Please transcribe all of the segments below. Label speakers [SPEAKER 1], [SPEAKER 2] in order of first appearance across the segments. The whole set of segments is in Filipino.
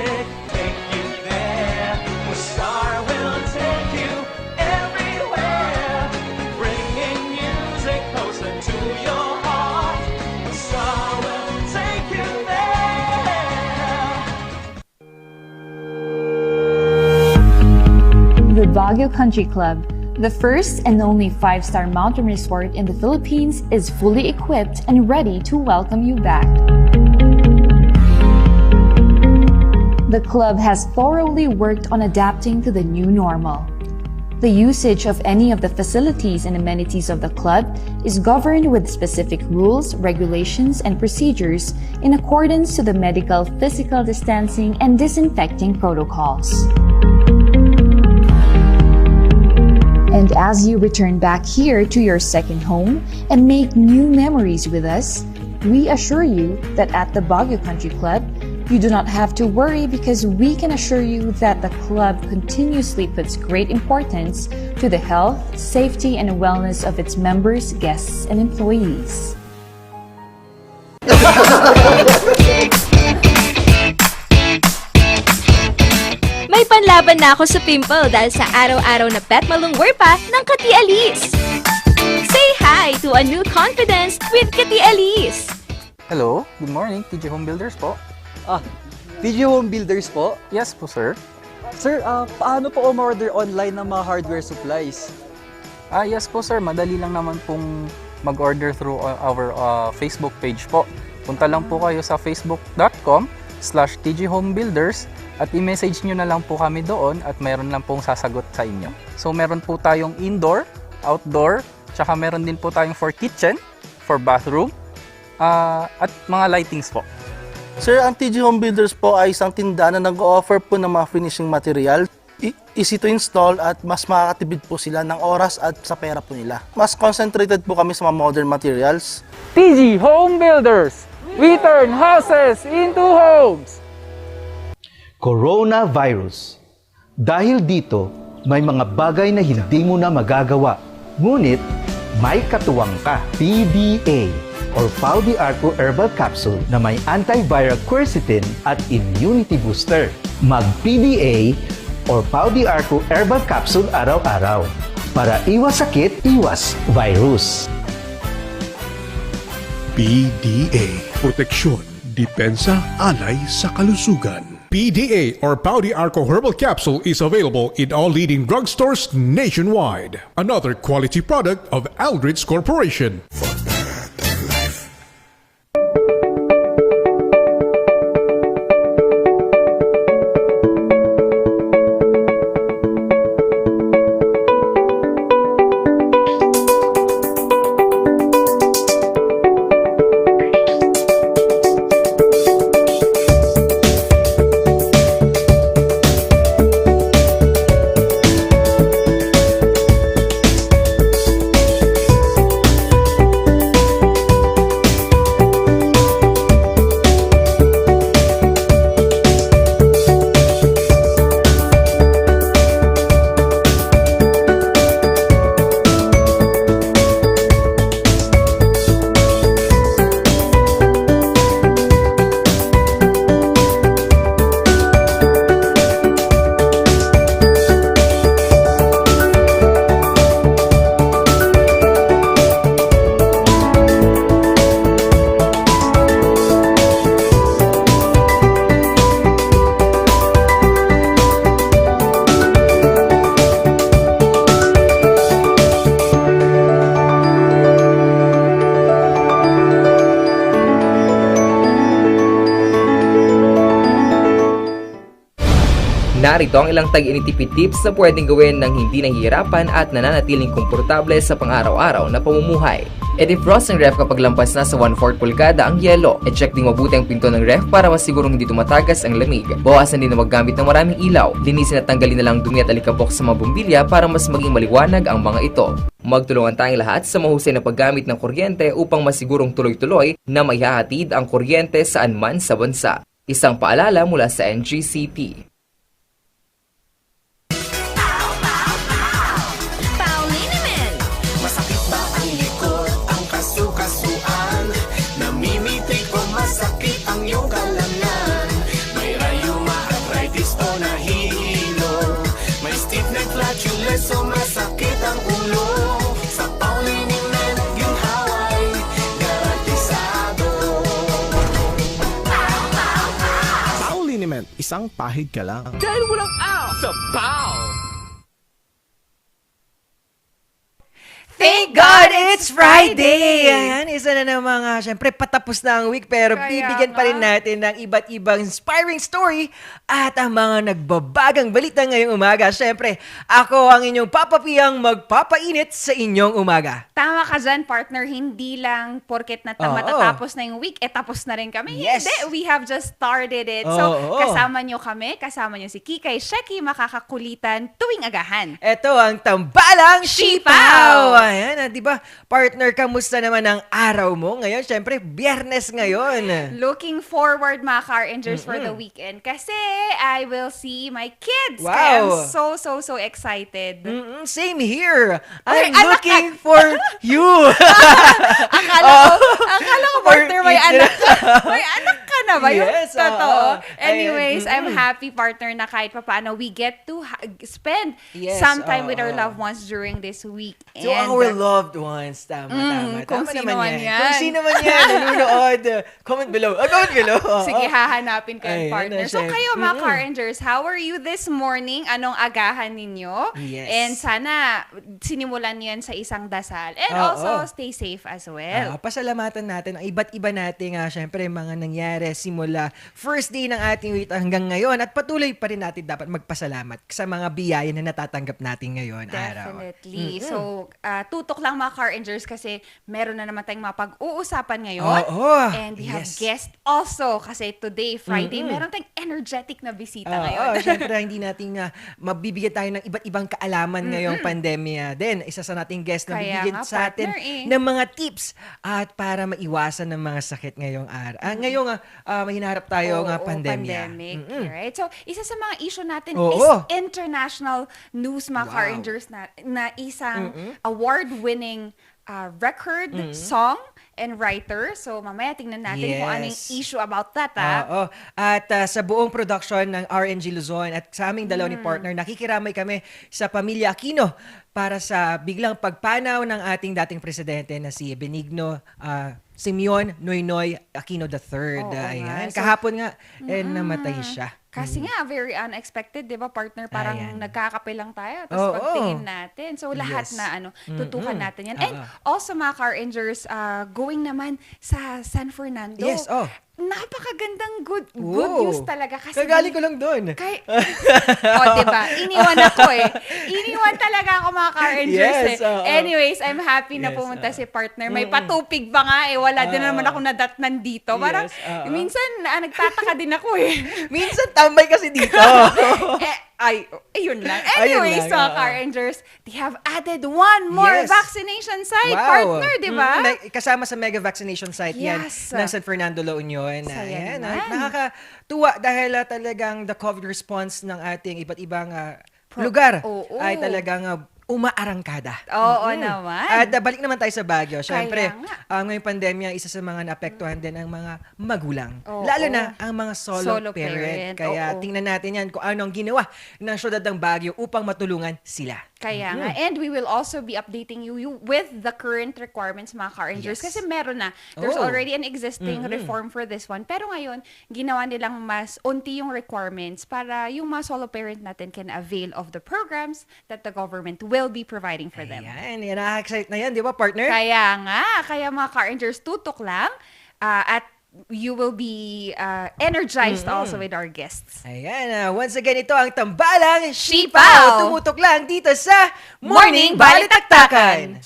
[SPEAKER 1] music take you there. The star will take you everywhere, bringing music closer to your heart. The star will take you there.
[SPEAKER 2] The Baguio Country Club, the first and only 5-star mountain resort in the Philippines, is fully equipped and ready to welcome you back. The club has thoroughly worked on adapting to the new normal. The usage of any of the facilities and amenities of the club is governed with specific rules, regulations, and procedures in accordance to the medical, physical distancing, and disinfecting protocols. And as you return back here to your second home and make new memories with us, we assure you that at the Baguio Country Club, you do not have to worry, because we can assure you that the club continuously puts great importance to the health, safety, and wellness of its members, guests, and employees.
[SPEAKER 3] May panlaban na ako sa pimple dahil sa araw-araw na pet malungwer pa ng Kati Alice. Say hi to a new confidence with Kati Alice.
[SPEAKER 4] Hello, good morning, TJ Home Builders po.
[SPEAKER 5] TJ Home Builders po?
[SPEAKER 4] Yes po, sir.
[SPEAKER 5] Sir, paano po order online ng mga hardware supplies?
[SPEAKER 4] Yes po, sir. Madali lang naman pong mag-order through our Facebook page po. Punta lang po kayo sa facebook.com/tjhomebuilders at i-message nyo na lang po kami doon at meron lang pong sasagot sa inyo. So, meron po tayong indoor, outdoor, tsaka meron din po tayong for kitchen, for bathroom, at mga lightings po.
[SPEAKER 6] Sir, ang TJ Home Builders po ay isang tindahan na nag-o-offer po ng mga finishing material. Easy to install at mas makakatipid po sila ng oras at sa pera po nila. Mas concentrated po kami sa mga modern materials.
[SPEAKER 4] TJ Home Builders! We turn houses into homes!
[SPEAKER 7] Coronavirus. Dahil dito, may mga bagay na hindi mo na magagawa. Ngunit, may katuwang ka. PDA or Pau de Arco Herbal Capsule na may antiviral quercetin at immunity booster. Mag-PDA or Pau de Arco Herbal Capsule araw-araw para iwas sakit, iwas virus.
[SPEAKER 8] PDA. Proteksyon, depensa, alay sa kalusugan. PDA or Pau de Arco Herbal Capsule is available in all leading drugstores nationwide. Another quality product of Aldrich Corporation.
[SPEAKER 9] Narito ang ilang tag-initipid tips na pwedeng gawin ng hindi nahihirapan at nananatiling komportable sa pang-araw-araw na pamumuhay. I-defrost ang ref kapag lampas na sa 1/4 pulgada ang yelo. I-check ding mabuti ang pinto ng ref para masigurong hindi tumatagas ang lamig. Bawasan din na maggamit ng maraming ilaw. Linisin at tanggalin na lang dumi at alikabok sa mga bumbilya para mas maging maliwanag ang mga ito. Magtulungan tayong lahat sa mahusay na paggamit ng kuryente upang masigurong tuloy-tuloy na maihahatid ang kuryente saan man sa bansa. Isang paalala mula sa NGCP.
[SPEAKER 1] Namimitik o masakit ang iyong kalamnan. May rayuma at
[SPEAKER 10] isang pahig ka lang.
[SPEAKER 1] Dahil walang out sa POW!
[SPEAKER 11] Thank God it's Friday! Ayan, isa na namang, syempre, patapos na ang week, pero
[SPEAKER 12] Kaya
[SPEAKER 11] bibigyan pa rin natin ng iba't ibang inspiring story at ang mga nagbabagang balita ngayong umaga. Syempre, ako ang inyong papapiyang magpapainit sa inyong umaga.
[SPEAKER 12] Tama ka dyan, partner. Hindi lang porket na matatapos na yung week, tapos na rin kami.
[SPEAKER 11] Yes.
[SPEAKER 12] Hindi, we have just started it. So,
[SPEAKER 11] Oo.
[SPEAKER 12] kasama nyo kami, kasama nyo si Kikay, Sheki, makakakulitan tuwing agahan.
[SPEAKER 11] Ito ang Tambalang
[SPEAKER 12] Sipaw!
[SPEAKER 11] Ayan, di ba? Partner, kamusta naman ang araw mo ngayon? Syempre, Biyernes ngayon.
[SPEAKER 12] Looking forward, mga Car Rangers, for the weekend. Kasi I will see my kids.
[SPEAKER 11] Wow.
[SPEAKER 12] Kaya I'm so excited.
[SPEAKER 11] Same here.
[SPEAKER 12] Ay,
[SPEAKER 11] I'm
[SPEAKER 12] anak
[SPEAKER 11] looking for you.
[SPEAKER 12] Akala ko, partner, may anak ka. May anak ka na ba? Yung
[SPEAKER 11] Yes,
[SPEAKER 12] totoo.
[SPEAKER 11] oo.
[SPEAKER 12] Anyways,
[SPEAKER 11] Ayan,
[SPEAKER 12] I'm happy, partner, na kahit paano we get to spend
[SPEAKER 11] Yes,
[SPEAKER 12] some time with our
[SPEAKER 11] oo.
[SPEAKER 12] loved ones during this week.
[SPEAKER 11] To our loved ones. Tama.
[SPEAKER 12] kung
[SPEAKER 11] Tama
[SPEAKER 12] sino
[SPEAKER 11] naman
[SPEAKER 12] man yan.
[SPEAKER 11] Kung sino man yan, nanonood. Comment below. Comment below.
[SPEAKER 12] Sige, hahanapin ko
[SPEAKER 11] Ayan,
[SPEAKER 12] yung partner. So
[SPEAKER 11] syempre.
[SPEAKER 12] kayo, mga Car Rangers, how are you this morning? Anong agahan ninyo?
[SPEAKER 11] Yes.
[SPEAKER 12] And sana sinimulan niyo yan sa isang dasal. And
[SPEAKER 11] Oo.
[SPEAKER 12] also, stay safe as well.
[SPEAKER 11] Pasalamatan natin ang iba't iba nating syempre mga nangyari simula first day ng ating week hanggang ngayon at patuloy pa rin natin dapat magpasalamat sa mga biyaya na natatanggap natin ngayon araw.
[SPEAKER 12] Definitely. So, tutok lang mga Car Rangers kasi meron na naman tayong mapag-uusapan ngayon.
[SPEAKER 11] Oo.
[SPEAKER 12] And we have
[SPEAKER 11] Yes.
[SPEAKER 12] guests also kasi today, Friday, meron tayong energetic na bisita ngayon.
[SPEAKER 11] Syempre hindi natin mabibigyan tayo ng iba't ibang kaalaman ngayong pandemya. Then, isa sa nating guest na
[SPEAKER 12] Kaya
[SPEAKER 11] bibigyan
[SPEAKER 12] nga,
[SPEAKER 11] sa atin
[SPEAKER 12] partner,
[SPEAKER 11] ng mga tips at para maiwasan ng mga sakit ngayong araw. Ngayong hinaharap tayo ng pandemya.
[SPEAKER 12] Pandemic, right? So, isa sa mga issue natin
[SPEAKER 11] Oo.
[SPEAKER 12] is international news, mga Car Rangers, na isang award-winning record, song, and writer. So, mamaya tingnan natin kung anong
[SPEAKER 11] Yes.
[SPEAKER 12] issue about that,
[SPEAKER 11] Oo. At sa buong production ng RNG Luzon at sa aming dalaw ni partner, nakikiramay kami sa Pamilya Aquino para sa biglang pagpanaw ng ating dating presidente na si Benigno Simeon Noynoy Aquino III.
[SPEAKER 12] Oo nga.
[SPEAKER 11] Ayan.
[SPEAKER 12] So,
[SPEAKER 11] Kahapon nga, namatay siya.
[SPEAKER 12] Kasi nga, very unexpected, di ba, partner? Parang
[SPEAKER 11] Ayan.
[SPEAKER 12] nagkakape lang tayo. Tapos
[SPEAKER 11] Oo.
[SPEAKER 12] pagtingin natin. So, lahat
[SPEAKER 11] Yes.
[SPEAKER 12] na tutukan natin yan. And also, mga Car Rangers, going naman sa San Fernando.
[SPEAKER 11] Yes,
[SPEAKER 12] Napakagandang good
[SPEAKER 11] Oo.
[SPEAKER 12] news talaga. Kasi
[SPEAKER 11] Kagaling ko lang doon.
[SPEAKER 12] diba? Iniwan ako Iniwan talaga ako, mga Car Rangers
[SPEAKER 11] Yes, oo.
[SPEAKER 12] Anyways, I'm happy na
[SPEAKER 11] Yes,
[SPEAKER 12] pumunta si partner. May patupig ba nga Wala din naman ako nadatnan dito. Parang,
[SPEAKER 11] Yes, oo.
[SPEAKER 12] minsan, nagtataka din ako
[SPEAKER 11] Minsan tambay kasi dito.
[SPEAKER 12] Ayun lang.
[SPEAKER 11] Ayun
[SPEAKER 12] Anyways,
[SPEAKER 11] lang,
[SPEAKER 12] mga
[SPEAKER 11] oo.
[SPEAKER 12] Car Rangers, they have added one more
[SPEAKER 11] Yes.
[SPEAKER 12] vaccination site, partner, di ba?
[SPEAKER 11] Kasama sa mega vaccination site yan
[SPEAKER 12] Yes.
[SPEAKER 11] ng San Fernando, La Union.
[SPEAKER 12] Saya
[SPEAKER 11] Ayan,
[SPEAKER 12] naman.
[SPEAKER 11] nakakatuwa dahil talagang the COVID response ng ating iba't ibang lugar
[SPEAKER 12] Oo.
[SPEAKER 11] ay talagang umaarangkada.
[SPEAKER 12] Oo naman.
[SPEAKER 11] At balik naman tayo sa Baguio. Siyempre,
[SPEAKER 12] nga.
[SPEAKER 11] ngayong pandemya, isa sa mga naapektuhan din ang mga magulang.
[SPEAKER 12] Oo.
[SPEAKER 11] Lalo na ang mga solo
[SPEAKER 12] Solo
[SPEAKER 11] parent.
[SPEAKER 12] parent,
[SPEAKER 11] Kaya
[SPEAKER 12] oo.
[SPEAKER 11] tingnan natin yan kung ano ang ginawa ng syudad ng Baguio upang matulungan sila.
[SPEAKER 12] Kaya nga. And we will also be updating you with the current requirements, mga Car Rangers.
[SPEAKER 11] Yes.
[SPEAKER 12] Kasi meron na. There's
[SPEAKER 11] Oh.
[SPEAKER 12] already an existing reform for this one. Pero ngayon, ginawa nilang mas unti yung requirements para yung mga solo parent natin can avail of the programs that the government will be providing for them.
[SPEAKER 11] Ayan, nakaka-excite na yan, di ba, partner?
[SPEAKER 12] Kaya nga. Kaya mga Car Rangers, tutok lang. At you will be energized also with our guests.
[SPEAKER 11] Ayan, once again, ito ang Tambalang
[SPEAKER 12] Sipaw!
[SPEAKER 11] Sipaw! Tumutok lang dito sa Morning Balitaktakan!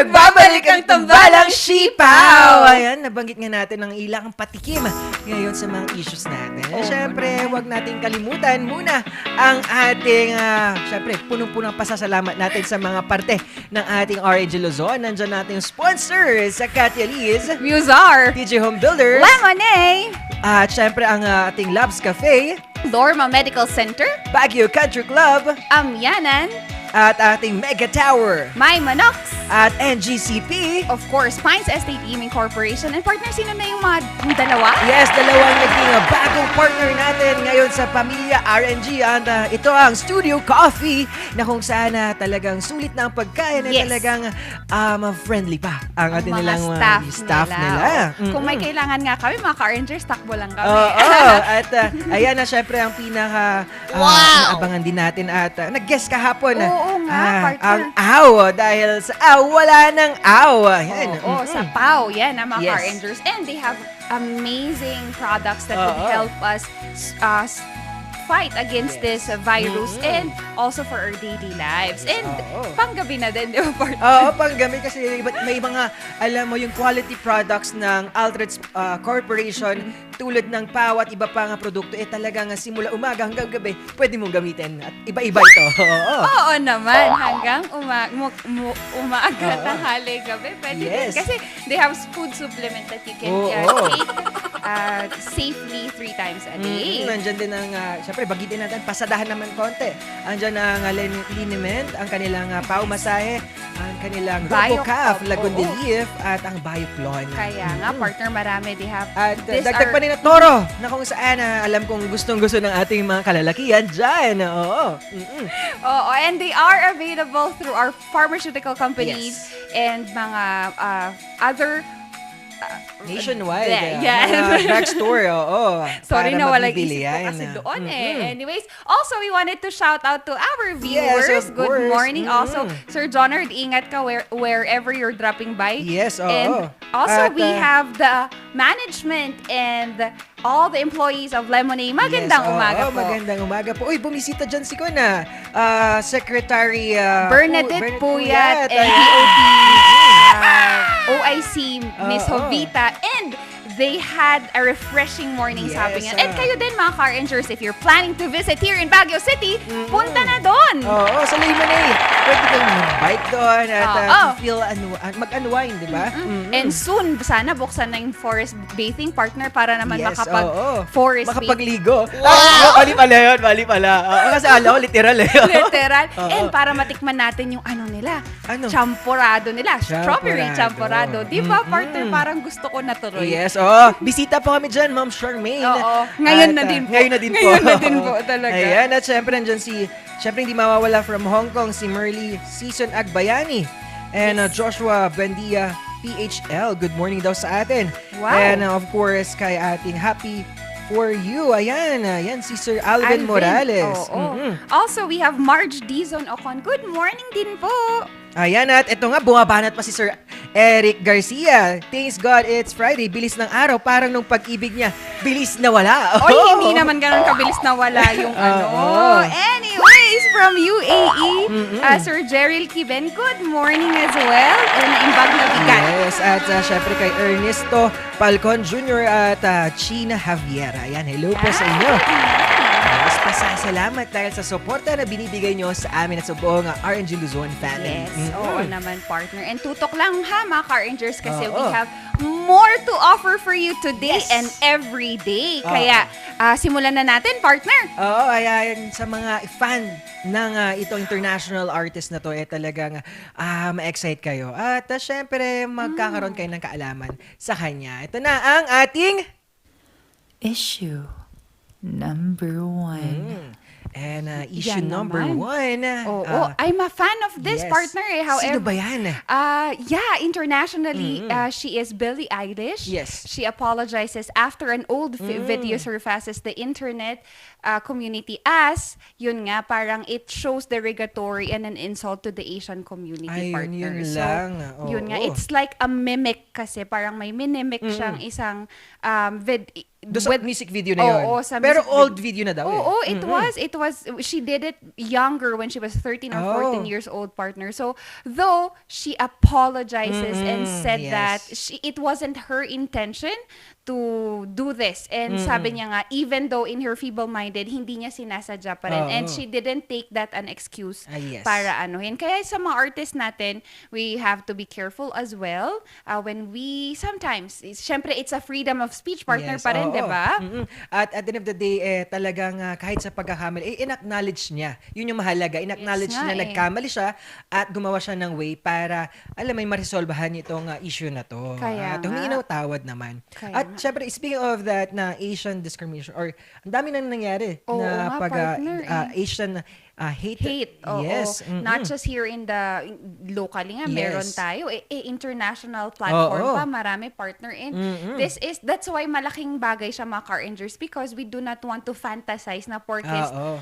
[SPEAKER 11] Nagbabalik ang tambalang sipaw! Ayan, nabanggit nga natin ang ilang patikim ngayon sa mga issues natin. Siyempre, huwag nating kalimutan muna ang ating, siyempre, punong-punong pasasalamat natin sa mga parte ng ating RNG Luzon. Nandiyan natin yung sponsors sa Katia Liz,
[SPEAKER 12] Musar,
[SPEAKER 11] TJ Home Builders,
[SPEAKER 12] Lemonade,
[SPEAKER 11] at siyempre ang ating Labs Cafe,
[SPEAKER 12] Dorma Medical Center,
[SPEAKER 11] Baguio Country Club,
[SPEAKER 12] Amyanan,
[SPEAKER 11] at ating Mega Tower,
[SPEAKER 12] My Manox,
[SPEAKER 11] at NGCP.
[SPEAKER 12] of course, Pines Estate Gaming Corporation. And partner, sino na yung yung dalawa?
[SPEAKER 11] Yes, dalawang naging bagong partner natin ngayon sa Pamilya RNG. And ito ang Studio Coffee na kung saan talagang sulit na ang pagkain at
[SPEAKER 12] Yes.
[SPEAKER 11] talagang friendly pa ang ating
[SPEAKER 12] Mga
[SPEAKER 11] nilang
[SPEAKER 12] staff
[SPEAKER 11] nila.
[SPEAKER 12] Oo. Kung may kailangan nga kami, mga ka-Rangers, takbo lang kami.
[SPEAKER 11] Oo, at ayan na syempre ang pinaka inaabangan din natin at nag-guest kahapon.
[SPEAKER 12] Oo nga, partner.
[SPEAKER 11] Ang AW dahil sa AW wala nang AW. Ayan.
[SPEAKER 12] Oo, sa PAW, yan ang mga
[SPEAKER 11] Yes.
[SPEAKER 12] car-rangers. And they have amazing products that would
[SPEAKER 11] Oo.
[SPEAKER 12] help us fight against this virus and also for our daily lives. And
[SPEAKER 11] Oo.
[SPEAKER 12] panggabi na din, di ba, partner?
[SPEAKER 11] Oo, panggamit kasi may mga, alam mo, yung quality products ng Altreds Corporation tulad ng PAW at iba pa nga produkto, talagang simula umaga hanggang gabi, pwede mong gamitin. At iba-iba ito. Oo.
[SPEAKER 12] Oo naman, hanggang umaga, tanghali, gabi. Pwede din.
[SPEAKER 11] Yes.
[SPEAKER 12] Kasi they have food supplement that you can
[SPEAKER 11] Oo.
[SPEAKER 12] take safely 3 times a day.
[SPEAKER 11] Nandyan din ang, syempre, bagitin natin, pasadahan naman konti. Andyan ang liniment, ang kanilang PAW masahe, ang kanilang RoboCaf,
[SPEAKER 12] Oo.
[SPEAKER 11] Lagondelief, at ang Bioclon.
[SPEAKER 12] Kaya nga, partner, marami. They have
[SPEAKER 11] At
[SPEAKER 12] these
[SPEAKER 11] dagdag pa
[SPEAKER 12] are-
[SPEAKER 11] rin na Toro, na kung saan alam kong gustong-gusto ng ating mga kalalakihan dyan. Oo.
[SPEAKER 12] Oo, and they are available through our pharmaceutical companies and mga other
[SPEAKER 11] Nationwide.
[SPEAKER 12] Yeah.
[SPEAKER 11] Mga drugstore, oo.
[SPEAKER 12] Sorry
[SPEAKER 11] para
[SPEAKER 12] na walang
[SPEAKER 11] mabibili
[SPEAKER 12] isip ko
[SPEAKER 11] yan.
[SPEAKER 12] kasi doon Anyways, also we wanted to shout out to our viewers.
[SPEAKER 11] Yes, of
[SPEAKER 12] Good
[SPEAKER 11] course.
[SPEAKER 12] morning. Also, Sir Jonard, ingat ka wherever you're dropping by.
[SPEAKER 11] Yes, oo.
[SPEAKER 12] And also,
[SPEAKER 11] At,
[SPEAKER 12] we have the management and all the employees of Lemonade. Magandang umaga po.
[SPEAKER 11] Magandang umaga po. Uy, bumisita dyan si Kuna. Secretary
[SPEAKER 12] Bernadette Puyat and OIC Miss Jovita, and they had a refreshing morning, sabi nga. And kayo din, mga car-rangers, if you're planning to visit here in Baguio City, punta na doon!
[SPEAKER 11] Oo, sa Lemonade. Pwede kayong mag-bike doon at
[SPEAKER 12] Oo.
[SPEAKER 11] feel mag-unwind, di ba?
[SPEAKER 12] And soon, sana buksan na yung forest bathing, partner, para naman
[SPEAKER 11] Yes,
[SPEAKER 12] makapag-forest bathing.
[SPEAKER 11] makapagligo. Mali pala yun, mali pala. Oo, kasi alam ko, literal eh.
[SPEAKER 12] Literal.
[SPEAKER 11] Oo.
[SPEAKER 12] And para matikman natin yung ano nila,
[SPEAKER 11] Ano?
[SPEAKER 12] champorado nila. Strawberry
[SPEAKER 11] Champorado.
[SPEAKER 12] champorado. Di ba, partner, parang gusto ko na tuloy.
[SPEAKER 11] Yes, bisita po kami dyan, Ma'am Charmaine.
[SPEAKER 12] Oo. Ngayon
[SPEAKER 11] At,
[SPEAKER 12] na din po.
[SPEAKER 11] Ngayon na din po.
[SPEAKER 12] Ngayon na din po, talaga.
[SPEAKER 11] Ayan, at syempre nandyan syempre hindi mawawala from Hong Kong, si Merly Season Agbayani. And Joshua Bandia, PHL. Good morning daw sa atin.
[SPEAKER 12] Wow.
[SPEAKER 11] And of course, kay ating Happy for You. Ayan, si Sir Alvin Morales.
[SPEAKER 12] Oo. Also, we have Marge Dizon Ocon. Good morning din po.
[SPEAKER 11] Ayan, at ito nga, bumabanat pa si Sir Eric Garcia. Thanks God, it's Friday. Bilis ng araw. Parang nung pag-ibig niya, bilis na wala.
[SPEAKER 12] Oy, hindi naman ganun kabilis na wala yung Anyways, from UAE, Sir Jerril Kiben, good morning as well. Naimbag na bigat.
[SPEAKER 11] Yes, at syempre kay Ernesto Falcon Jr. at China Javier. Ayan, hello po sa inyo. Mas pasasalamat dahil sa suporta na binibigay nyo sa amin at sa buong RNG Luzon family.
[SPEAKER 12] Yes, oo naman, partner. And tutok lang ha, mga car-rangers, kasi we
[SPEAKER 11] Oo.
[SPEAKER 12] have more to offer for you today
[SPEAKER 11] Yes.
[SPEAKER 12] and every day.
[SPEAKER 11] Oo.
[SPEAKER 12] Kaya, simulan na natin, partner.
[SPEAKER 11] Oo, ayan, sa mga fan ng itong international artist na to, talagang ma-excite kayo. At syempre, magkakaroon kayo ng kaalaman sa kanya. Ito na ang ating
[SPEAKER 10] Issue number 1.
[SPEAKER 11] And issue
[SPEAKER 12] Yan
[SPEAKER 11] number
[SPEAKER 12] naman.
[SPEAKER 11] 1.
[SPEAKER 12] Oo, I'm a fan of this
[SPEAKER 11] yes.
[SPEAKER 12] partner. However,
[SPEAKER 11] Sino ba yan?
[SPEAKER 12] Yeah, internationally, she is Billie Eilish.
[SPEAKER 11] Yes.
[SPEAKER 12] She apologizes after an old video surfaces the internet community as, yun nga, parang it shows derogatory and an insult to the Asian community,
[SPEAKER 11] Ay,
[SPEAKER 12] partner.
[SPEAKER 11] yun
[SPEAKER 12] So,
[SPEAKER 11] lang.
[SPEAKER 12] yun nga,
[SPEAKER 11] Oo.
[SPEAKER 12] it's like a mimic kasi, parang may minimic siyang isang
[SPEAKER 11] Doon sa music video na yun.
[SPEAKER 12] Oo, sa
[SPEAKER 11] Pero
[SPEAKER 12] music
[SPEAKER 11] old video na daw eh.
[SPEAKER 12] Oo, it was. She did it younger when she was 13 or 14
[SPEAKER 11] Oh.
[SPEAKER 12] years old, partner. So, though she apologizes and said
[SPEAKER 11] yes.
[SPEAKER 12] that it wasn't her intention to do this. And sabi niya nga, even though in her feeble-minded, hindi niya sinasadya pa rin. And
[SPEAKER 11] Oo.
[SPEAKER 12] she didn't take that an excuse
[SPEAKER 11] Yes.
[SPEAKER 12] para anuhin. Kaya sa mga artists natin, we have to be careful as well. When we, sometimes, syempre, it's a freedom of speech, partner
[SPEAKER 11] Yes,
[SPEAKER 12] pa rin,
[SPEAKER 11] oo.
[SPEAKER 12] di ba?
[SPEAKER 11] At at the end of the day, talagang kahit sa pagkakamali, in-acknowledge niya. Yun yung mahalaga. In-acknowledge
[SPEAKER 12] Yes nga
[SPEAKER 11] niya,
[SPEAKER 12] eh.
[SPEAKER 11] nagkamali siya at gumawa siya ng way para, may marisolbahan itong issue na to.
[SPEAKER 12] Kaya
[SPEAKER 11] At humingi
[SPEAKER 12] nga.
[SPEAKER 11] ng tawad naman.
[SPEAKER 12] Kaya
[SPEAKER 11] At
[SPEAKER 12] nga.
[SPEAKER 11] syempre, speaking of that, na Asian discrimination, or ang dami nang nangyari
[SPEAKER 12] Oo
[SPEAKER 11] na
[SPEAKER 12] nga,
[SPEAKER 11] pag
[SPEAKER 12] partner,
[SPEAKER 11] Asian hate.
[SPEAKER 12] Oo.
[SPEAKER 11] Yes.
[SPEAKER 12] Not just here in the locally nga, meron
[SPEAKER 11] Yes.
[SPEAKER 12] tayo. International platform
[SPEAKER 11] Oo.
[SPEAKER 12] pa, marami partner in. That's why malaking bagay siya mga car rangers because we do not want to fantasize na porkes
[SPEAKER 11] Oo.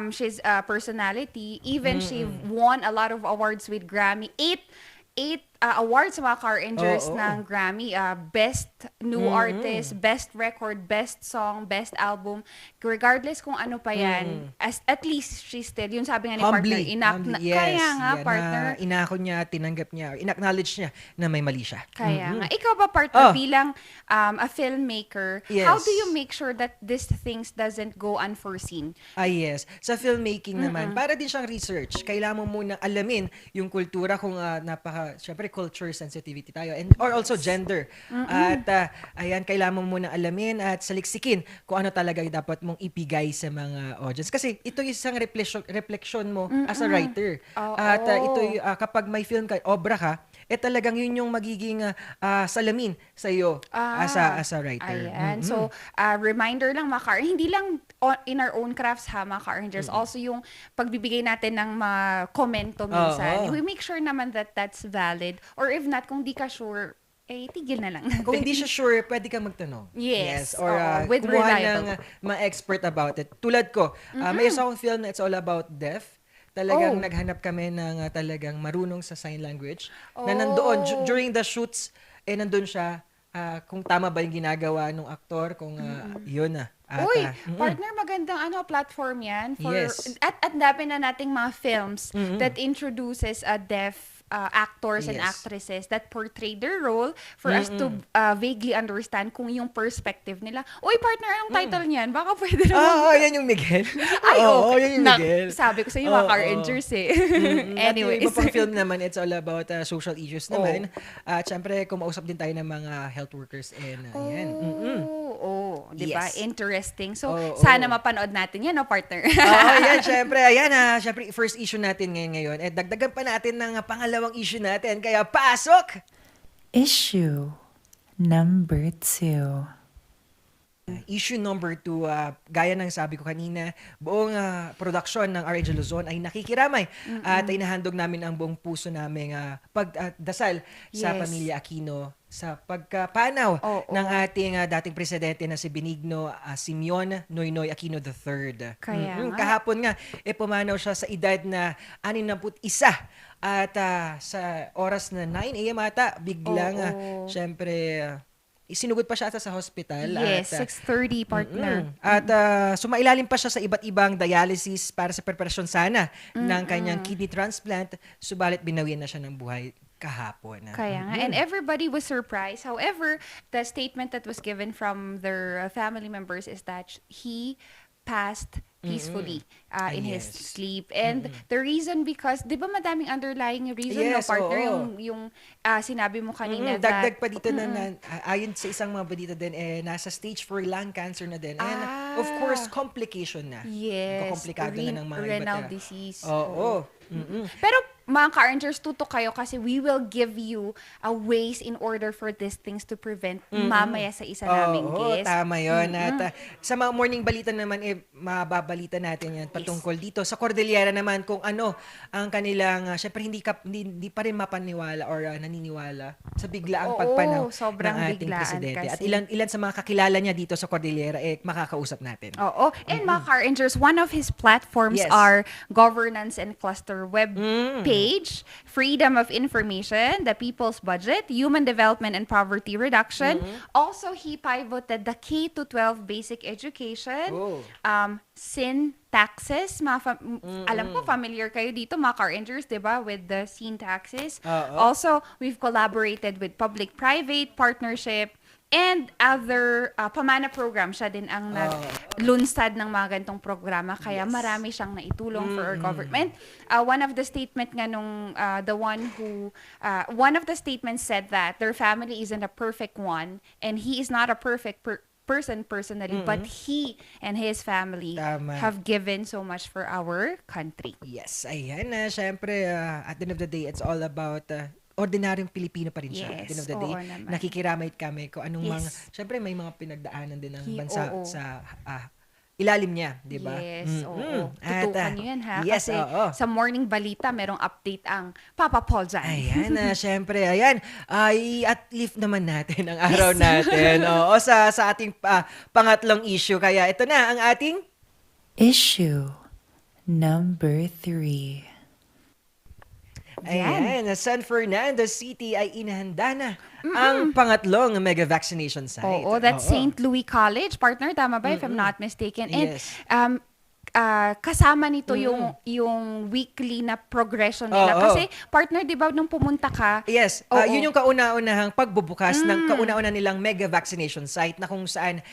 [SPEAKER 12] she's a personality. Even she won a lot of awards with Grammy. Eight awards sa mga car rangers
[SPEAKER 11] Oo.
[SPEAKER 12] ng Grammy. Best New Artist, Best Record, Best Song, Best Album. Regardless kung ano pa yan, at least she's still, yun sabi nga ni partner,
[SPEAKER 11] Humbly. Yes.
[SPEAKER 12] kaya nga,
[SPEAKER 11] Yan,
[SPEAKER 12] partner.
[SPEAKER 11] na inako niya, tinanggap niya, in-acknowledge niya na may mali siya.
[SPEAKER 12] Kaya nga. Ikaw ba, partner,
[SPEAKER 11] Oh.
[SPEAKER 12] bilang a filmmaker,
[SPEAKER 11] Yes.
[SPEAKER 12] how do you make sure that these things doesn't go unforeseen?
[SPEAKER 11] Yes. Sa filmmaking naman, para din siyang research. Kailangan mo muna alamin yung kultura kung syempre culture sensitivity tayo or also gender. At ayan, kailangan mo muna alamin at saliksikin kung ano talaga yung dapat mong ibigay sa mga audience. Kasi ito yung isang reflection mo as a writer. At ito kapag may film ka, obra ka, talagang yun yung magiging salamin sa iyo as a writer.
[SPEAKER 12] Ayan. So, reminder lang mga car, hindi lang in our own crafts ha, mga car rangers. Also yung pagbibigay natin ng mga komento minsan.
[SPEAKER 11] Oo.
[SPEAKER 12] We make sure naman that that's valid. Or if not, kung di ka sure, tigil na lang natin.
[SPEAKER 11] Kung hindi siya sure, pwede kang magtanong.
[SPEAKER 12] Yes.
[SPEAKER 11] Or
[SPEAKER 12] Oo, with
[SPEAKER 11] kumuha
[SPEAKER 12] reliable.
[SPEAKER 11] ng mga expert about it. Tulad ko, may isa akong film na it's all about deaf. Talagang naghanap kami ng talagang marunong sa sign language. Na nandoon, during the shoots, nandun siya, kung tama ba yung ginagawa ng aktor, kung yun na.
[SPEAKER 12] Uy, partner, magandang platform yan.
[SPEAKER 11] Yes.
[SPEAKER 12] At dami na nating mga films that introduces deaf actors and
[SPEAKER 11] Yes.
[SPEAKER 12] actresses that portray their role for us to vaguely understand kung yung perspective nila. Uy, partner, anong title niyan? Baka pwede naman.
[SPEAKER 11] Yan yung Miguel.
[SPEAKER 12] Ay,
[SPEAKER 11] Oo,
[SPEAKER 12] okay.
[SPEAKER 11] yan yung Miguel.
[SPEAKER 12] Sabi ko sa iyo, mga car rangers eh.
[SPEAKER 11] At yung
[SPEAKER 12] Anyways.
[SPEAKER 11] iba pang film naman, it's all about social issues naman. At syempre, kumausap din tayo ng mga health workers and ayan.
[SPEAKER 12] Di ba?
[SPEAKER 11] Yes.
[SPEAKER 12] Interesting. So,
[SPEAKER 11] Oo.
[SPEAKER 12] sana mapanood natin yan, no, partner?
[SPEAKER 11] Yan, syempre. Ayan syempre, first issue natin ngayon. Dagdagan pa natin ng pangalawang issue natin. Kaya, pasok!
[SPEAKER 10] Issue number 2.
[SPEAKER 11] Issue number 2, gaya ng sabi ko kanina, buong production ng RNG Luzon ay nakikiramay at inahandog namin ang buong puso namin pagdasal sa
[SPEAKER 12] Yes.
[SPEAKER 11] pamilya Aquino sa pagkapanaw ng ating dating presidente na si Benigno Simeon Noynoy Aquino III.
[SPEAKER 12] Kaya nga.
[SPEAKER 11] Kahapon nga, pumanaw siya sa edad na 61 at sa oras na 9 a.m. ata, biglang, syempre, sinugod pa siya sa hospital.
[SPEAKER 12] Yes,
[SPEAKER 11] at,
[SPEAKER 12] 6:30, partner.
[SPEAKER 11] At sumailalim pa siya sa iba't ibang dialysis para sa preparasyon sana ng kanyang kidney transplant, subalit binawian na siya ng buhay kahapon.
[SPEAKER 12] Kaya nga. And everybody was surprised. However, the statement that was given from their family members is that he passed peacefully in his sleep. And the reason because, di ba madaming underlying reason, no,
[SPEAKER 11] Yes,
[SPEAKER 12] partner?
[SPEAKER 11] oo.
[SPEAKER 12] Yung sinabi mo kanina
[SPEAKER 11] Dagdag pa dito na ayon sa isang mga balita din, nasa stage 4 lung cancer na din. And of course, complication na.
[SPEAKER 12] Yes.
[SPEAKER 11] Komplikado na ng mga
[SPEAKER 12] renal
[SPEAKER 11] iba't
[SPEAKER 12] disease.
[SPEAKER 11] Oo.
[SPEAKER 12] Pero mga ka-rangers, tutok kayo kasi we will give you ways in order for these things to prevent mamaya sa isa naming guest.
[SPEAKER 11] Tama yun. At sa mga morning balita naman, mababalita natin yan patungkol dito. Sa Cordillera naman, kung ano ang kanilang, syempre hindi pa rin mapaniwala or naniniwala sa biglaang
[SPEAKER 12] Oo,
[SPEAKER 11] pagpanaw
[SPEAKER 12] sobrang
[SPEAKER 11] ng ating
[SPEAKER 12] biglaan
[SPEAKER 11] presidente. At
[SPEAKER 12] kasi.
[SPEAKER 11] ilan sa mga kakilala niya dito sa Cordillera, makakausap natin.
[SPEAKER 12] Oo. And mga car rangers, one of his platforms
[SPEAKER 11] Yes.
[SPEAKER 12] are Governance and Cluster web page, Freedom of Information, the People's Budget, Human Development and Poverty Reduction. Also, he pivoted the K-12 basic education,
[SPEAKER 11] Oh.
[SPEAKER 12] sin taxes. Alam ko, familiar kayo dito, mga car rangers, di ba, with the sin taxes. Also, we've collaborated with public-private partnership and other pamana program. Siya din ang naglunsad ng mga ganitong programa. Kaya marami siyang naitulong for our government. One of the statement nga nung, one of the statements said that their family isn't a perfect one and he is not a perfect person personally, but he and his family
[SPEAKER 11] Tama.
[SPEAKER 12] have given so much for our country.
[SPEAKER 11] Yes, ayan na. Syempre, at the end of the day, it's all about ordinaryong Pilipino pa rin siya. At the end of the day,
[SPEAKER 12] oo naman.
[SPEAKER 11] nakikiramay kami kung anong mga,
[SPEAKER 12] Yes.
[SPEAKER 11] syempre may mga pinagdaanan din ng bansa
[SPEAKER 12] oo.
[SPEAKER 11] sa ilalim niya, di ba?
[SPEAKER 12] Yes, oo.
[SPEAKER 11] At,
[SPEAKER 12] Tutukan nyo yan, ha?
[SPEAKER 11] yes,
[SPEAKER 12] Kasi
[SPEAKER 11] oo.
[SPEAKER 12] sa morning balita, merong update ang Papa Paul dyan.
[SPEAKER 11] Ayan na, syempre, ayan. I-uplift naman natin ang araw natin. Oo, sa ating pangatlong issue. Kaya ito na ang ating
[SPEAKER 10] Issue number 3.
[SPEAKER 11] Ayan, San Fernando City ay inahanda na ang pangatlong mega vaccination site.
[SPEAKER 12] Oo, that's St. Louis College. Partner, tama ba? If I'm not mistaken. And
[SPEAKER 11] Yes.
[SPEAKER 12] kasama nito yung weekly na progression nila.
[SPEAKER 11] Oo.
[SPEAKER 12] Kasi, partner, di ba, nung pumunta ka,
[SPEAKER 11] Yes,
[SPEAKER 12] Oo.
[SPEAKER 11] yun yung kauna-unahang pagbubukas ng kauna-una nilang mega vaccination site na kung saan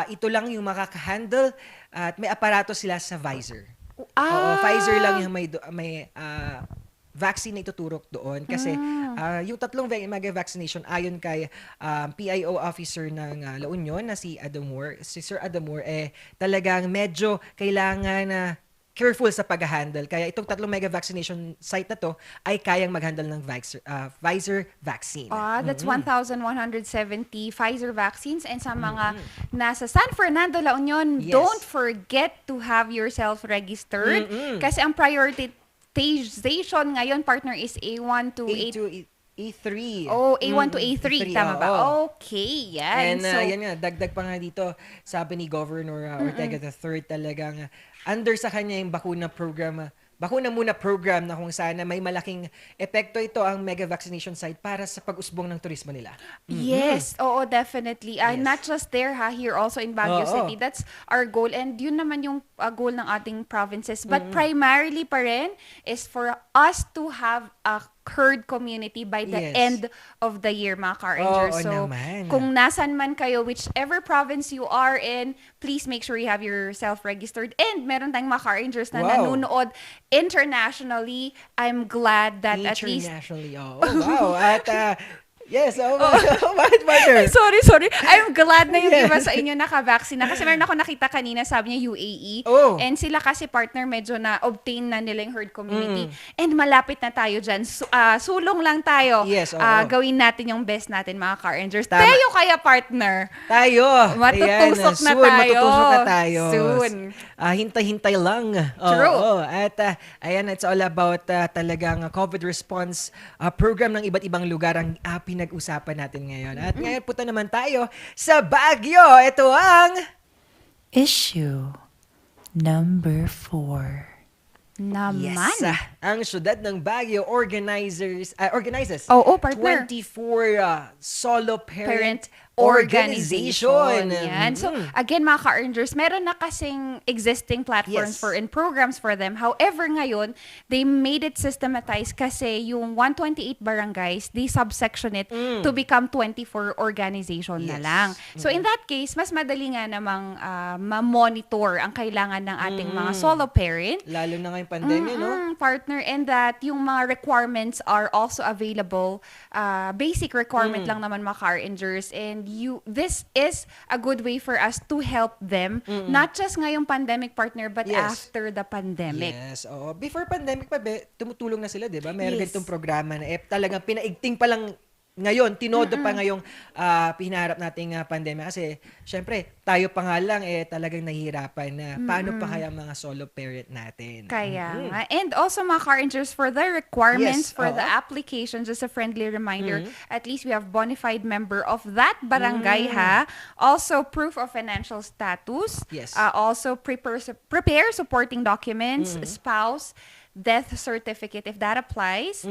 [SPEAKER 11] ito lang yung makaka-handle at may aparato sila sa Pfizer. Oo, Pfizer lang yung may vaccine na ituturok doon kasi yung tatlong mega vaccination ayon kay PIO officer ng La Union na si Sir Adam Moore, talagang medyo kailangan na careful sa pag-handle. Kaya itong tatlong mega vaccination site na to ay kayang mag-handle ng Pfizer vaccine.
[SPEAKER 12] That's 1,170 Pfizer vaccines. And sa mga nasa San Fernando, La Union,
[SPEAKER 11] Yes.
[SPEAKER 12] don't forget to have yourself registered. Kasi ang prioritization ngayon, partner, is A1 to
[SPEAKER 11] A3.
[SPEAKER 12] Oh, A1 to A3. Tama ba?
[SPEAKER 11] oo.
[SPEAKER 12] Okay, yan.
[SPEAKER 11] And yan nga, dagdag pa nga dito, sabi ni Governor Ortega III, talagang under sa kanya yung bakuna muna program na kung sana may malaking epekto ito ang mega vaccination site para sa pag-usbong ng turismo nila.
[SPEAKER 12] Yes, oo, definitely. Not just there, here also in Baguio
[SPEAKER 11] Oo.
[SPEAKER 12] City. That's our goal. And yun naman yung goal ng ating provinces. But primarily pa rin is for us to have a herd community by the
[SPEAKER 11] Yes.
[SPEAKER 12] end of the year, mga car rangers.
[SPEAKER 11] Oo
[SPEAKER 12] So,
[SPEAKER 11] naman.
[SPEAKER 12] kung nasan man kayo, whichever province you are in, please make sure you have yourself registered. And meron tayong mga car rangers na
[SPEAKER 11] Wow.
[SPEAKER 12] nanonood internationally. I'm glad that at least
[SPEAKER 11] Internationally, wow. At yes, Mother.
[SPEAKER 12] Sorry. I'm glad na yung
[SPEAKER 11] Yes.
[SPEAKER 12] iba sa inyo naka-vaccine na. Kasi meron ako nakita kanina, sabi niya UAE.
[SPEAKER 11] Oh.
[SPEAKER 12] And sila kasi partner, medyo na-obtain na nila yung herd community. And malapit na tayo dyan. Sulong lang tayo.
[SPEAKER 11] Yes, oo.
[SPEAKER 12] Gawin natin yung best natin, mga car rangers.
[SPEAKER 11] Tama.
[SPEAKER 12] Tayo kaya, partner.
[SPEAKER 11] Tayo.
[SPEAKER 12] Matutusok na
[SPEAKER 11] Soon,
[SPEAKER 12] tayo.
[SPEAKER 11] Matutusok na tayo.
[SPEAKER 12] Soon.
[SPEAKER 11] Hintay-hintay lang.
[SPEAKER 12] True.
[SPEAKER 11] Oo. At ayan, it's all about talagang COVID response program ng iba't ibang lugar ang pinag-usapan natin ngayon. At ngayon punta naman tayo sa Baguio. Ito ang
[SPEAKER 10] Issue number 4.
[SPEAKER 12] Naman.
[SPEAKER 11] Yes. Ang syudad ng Baguio organizes
[SPEAKER 12] Oo, partner.
[SPEAKER 11] 24 solo parent
[SPEAKER 12] organization. Yan.
[SPEAKER 11] Mm-hmm.
[SPEAKER 12] So, again, mga ka-earners, meron na kasing existing platforms
[SPEAKER 11] Yes.
[SPEAKER 12] and programs for them. However, ngayon, they made it systematized kasi yung 128 barangays, they subsection it to become 24 organization na
[SPEAKER 11] Yes.
[SPEAKER 12] lang. So, in that case, mas madali nga namang ma-monitor ang kailangan ng ating mga solo parent.
[SPEAKER 11] lalo na ngayong pandemya, no?
[SPEAKER 12] Partner, and that yung mga requirements are also available. Basic requirement lang naman, mga car-rangers. And this is a good way for us to help them, not just ngayong pandemic, partner, but
[SPEAKER 11] Yes.
[SPEAKER 12] after the pandemic.
[SPEAKER 11] Yes, oo. Before pandemic pa, tumutulong na sila, di ba? Meron
[SPEAKER 12] Yes.
[SPEAKER 11] ganitong programa na talagang pinaigting pa lang ngayon, tinodo pa ngayong pinaharap nating pandemya kasi syempre, tayo pa nga lang talagang nahihirapan na paano pa kaya mga solo parent natin.
[SPEAKER 12] Kaya nga. And also mga car rangers, for the requirements
[SPEAKER 11] Yes,
[SPEAKER 12] for the
[SPEAKER 11] oo.
[SPEAKER 12] application, just a friendly reminder, at least we have bona fide member of that barangay ha. Also, proof of financial status.
[SPEAKER 11] Yes.
[SPEAKER 12] Also, prepare supporting documents, spouse, death certificate if that applies,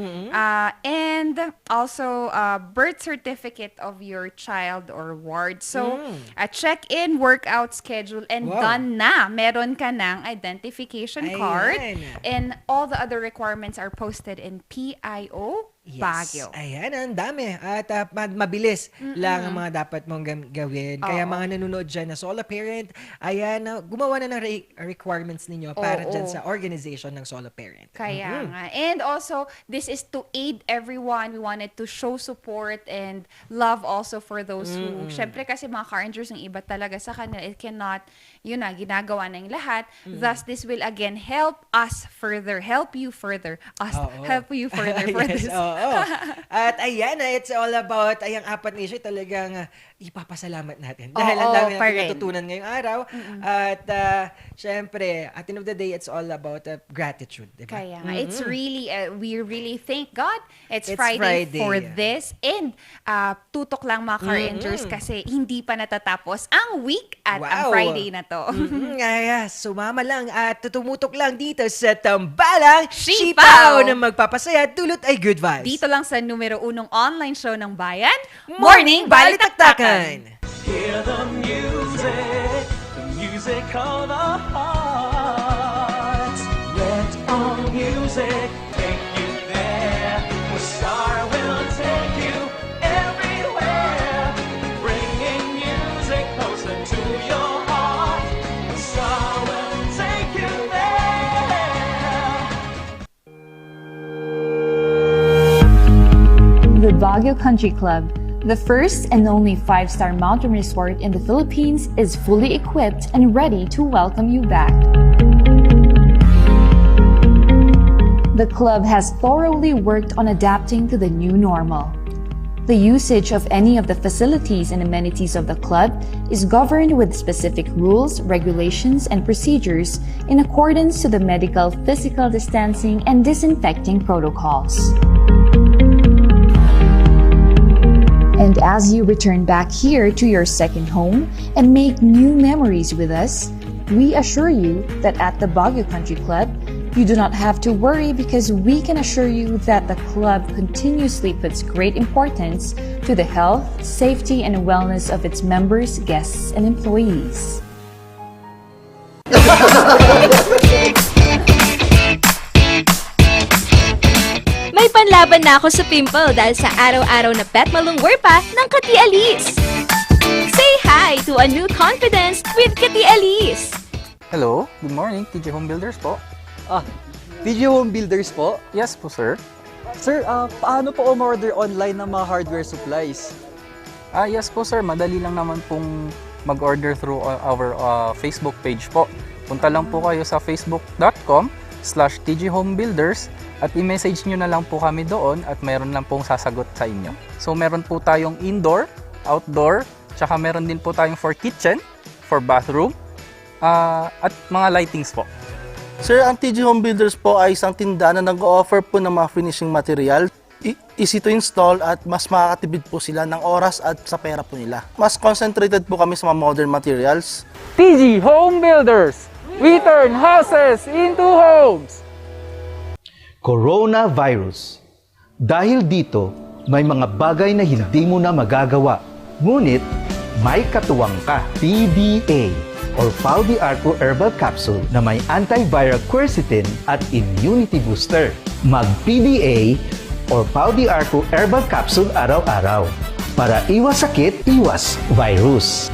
[SPEAKER 12] and also birth certificate of your child or ward. So, a check-in, workout schedule, and
[SPEAKER 11] Wow.
[SPEAKER 12] done na. Meron ka ng identification card,
[SPEAKER 11] Ayan.
[SPEAKER 12] and all the other requirements are posted in PIO Baguio.
[SPEAKER 11] Ayan, ang dami. At mabilis lang ang mga dapat mong gawin. Kaya
[SPEAKER 12] Oo.
[SPEAKER 11] mga nanonood dyan na solo parent, ayan, gumawa na ng requirements ninyo para
[SPEAKER 12] Oo.
[SPEAKER 11] dyan sa organization ng solo parent.
[SPEAKER 12] Kaya nga. And also, this is to aid everyone. We wanted to show support and love also for those who, syempre kasi mga car rangers, yung iba talaga sa kanila, it cannot, yun na, ginagawa na yung lahat. Thus, this will again help us further, help you further, help you further for
[SPEAKER 11] Yes,
[SPEAKER 12] this.
[SPEAKER 11] oo. At ayan, it's all about, ayang apat na issue talagang ipapasalamat natin. Dahil ang
[SPEAKER 12] Oo,
[SPEAKER 11] dami
[SPEAKER 12] pa
[SPEAKER 11] natin
[SPEAKER 12] rin.
[SPEAKER 11] natutunan ngayong araw. At syempre, at the end of the day, it's all about gratitude. Diba?
[SPEAKER 12] Kaya nga, it's really, we really thank God. It's
[SPEAKER 11] It's
[SPEAKER 12] Friday
[SPEAKER 11] Friday.
[SPEAKER 12] for this. And tutok lang mga car rangers kasi hindi pa natatapos ang week at ang
[SPEAKER 11] Wow.
[SPEAKER 12] Friday na to.
[SPEAKER 11] Kaya sumama lang at tutumutok lang dito sa Tambalang
[SPEAKER 12] Sipaw
[SPEAKER 11] Sipaw na magpapasaya, dulot ay good vibes.
[SPEAKER 12] Dito lang sa numero 1 online show ng bayan,
[SPEAKER 11] Morning Balitaktakan!
[SPEAKER 1] Hear the music of the heart. Let our music take you there. The star will take you everywhere, bringing music closer to your heart. The star will take you there.
[SPEAKER 2] The Baguio Country Club, the first and only 5-star mountain resort in the Philippines, is fully equipped and ready to welcome you back. The club has thoroughly worked on adapting to the new normal. The usage of any of the facilities and amenities of the club is governed with specific rules, regulations, and procedures in accordance to the medical, physical distancing, and disinfecting protocols. And as you return back here to your second home and make new memories with us, we assure you that at the Baguio Country Club, you do not have to worry because we can assure you that the club continuously puts great importance to the health, safety, and wellness of its members, guests, and employees.
[SPEAKER 3] May panlaban na ako sa pimple dahil sa araw-araw na pet malungwer pa ng Kati Alice. Say hi to a new confidence with Kati Alice.
[SPEAKER 4] Hello, good morning, TJ Home Builders po.
[SPEAKER 5] TG Home Builders po.
[SPEAKER 4] Yes po, sir.
[SPEAKER 5] Sir, paano po umorder online ng mga hardware supplies?
[SPEAKER 4] Yes po, sir. Madali lang naman pong mag-order through our Facebook page po. Punta lang po kayo sa facebook.com/tghomebuilders at i-message nyo na lang po kami doon at meron lang pong sasagot sa inyo. So meron po tayong indoor, outdoor, tsaka meron din po tayong for kitchen, for bathroom, at mga lightings po.
[SPEAKER 6] Sir, ang TG Home Builders po ay isang tindahan na nag-o-offer po ng mga finishing material. Easy to install at mas makakatipid po sila ng oras at sa pera po nila. Mas concentrated po kami sa mga modern materials.
[SPEAKER 4] TG Home Builders! We turn houses into homes!
[SPEAKER 7] Coronavirus. Dahil dito, may mga bagay na hindi mo na magagawa. Ngunit, may katuwang ka. PDA or Pau de Arco Herbal Capsule na may antiviral quercetin at immunity booster. Mag-PDA or Pau de Arco Herbal Capsule araw-araw para iwas sakit, iwas virus.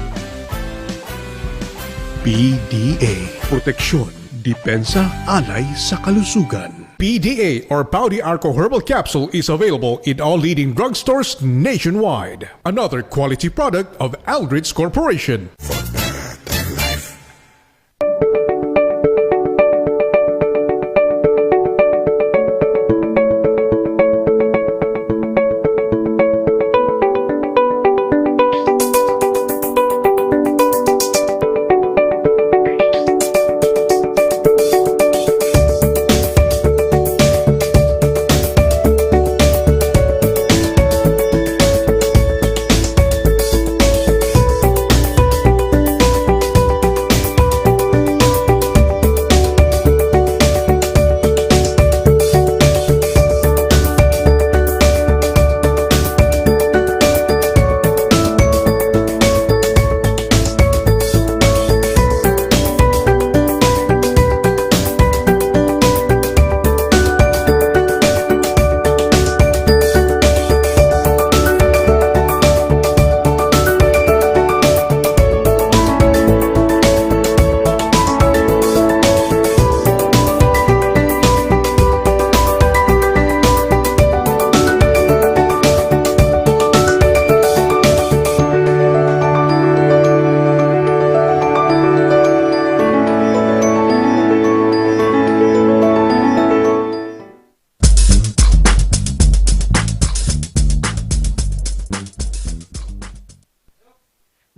[SPEAKER 8] PDA. Proteksyon, depensa, alay sa kalusugan. PDA or Pau de Arco Herbal Capsule is available in all leading drugstores nationwide. Another quality product of Aldrich Corporation.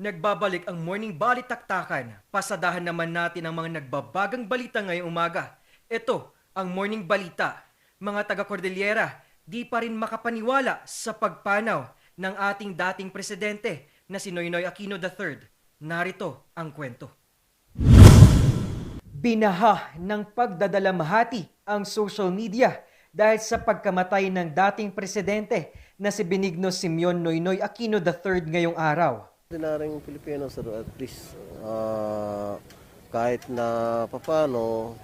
[SPEAKER 11] Nagbabalik ang Morning Balitaktakan. Pasadahan naman natin ang mga nagbabagang balita ngayong umaga. Ito ang Morning Balita. Mga taga-Cordillera, di pa rin makapaniwala sa pagpanaw ng ating dating presidente na si Noynoy Aquino III. Narito ang kwento. Binaha ng pagdadalamhati ang social media dahil sa pagkamatay ng dating presidente na si Benigno Simeon Noynoy Aquino III ngayong araw.
[SPEAKER 13] Ordinaryong Pilipino, sir, at least kahit na papano,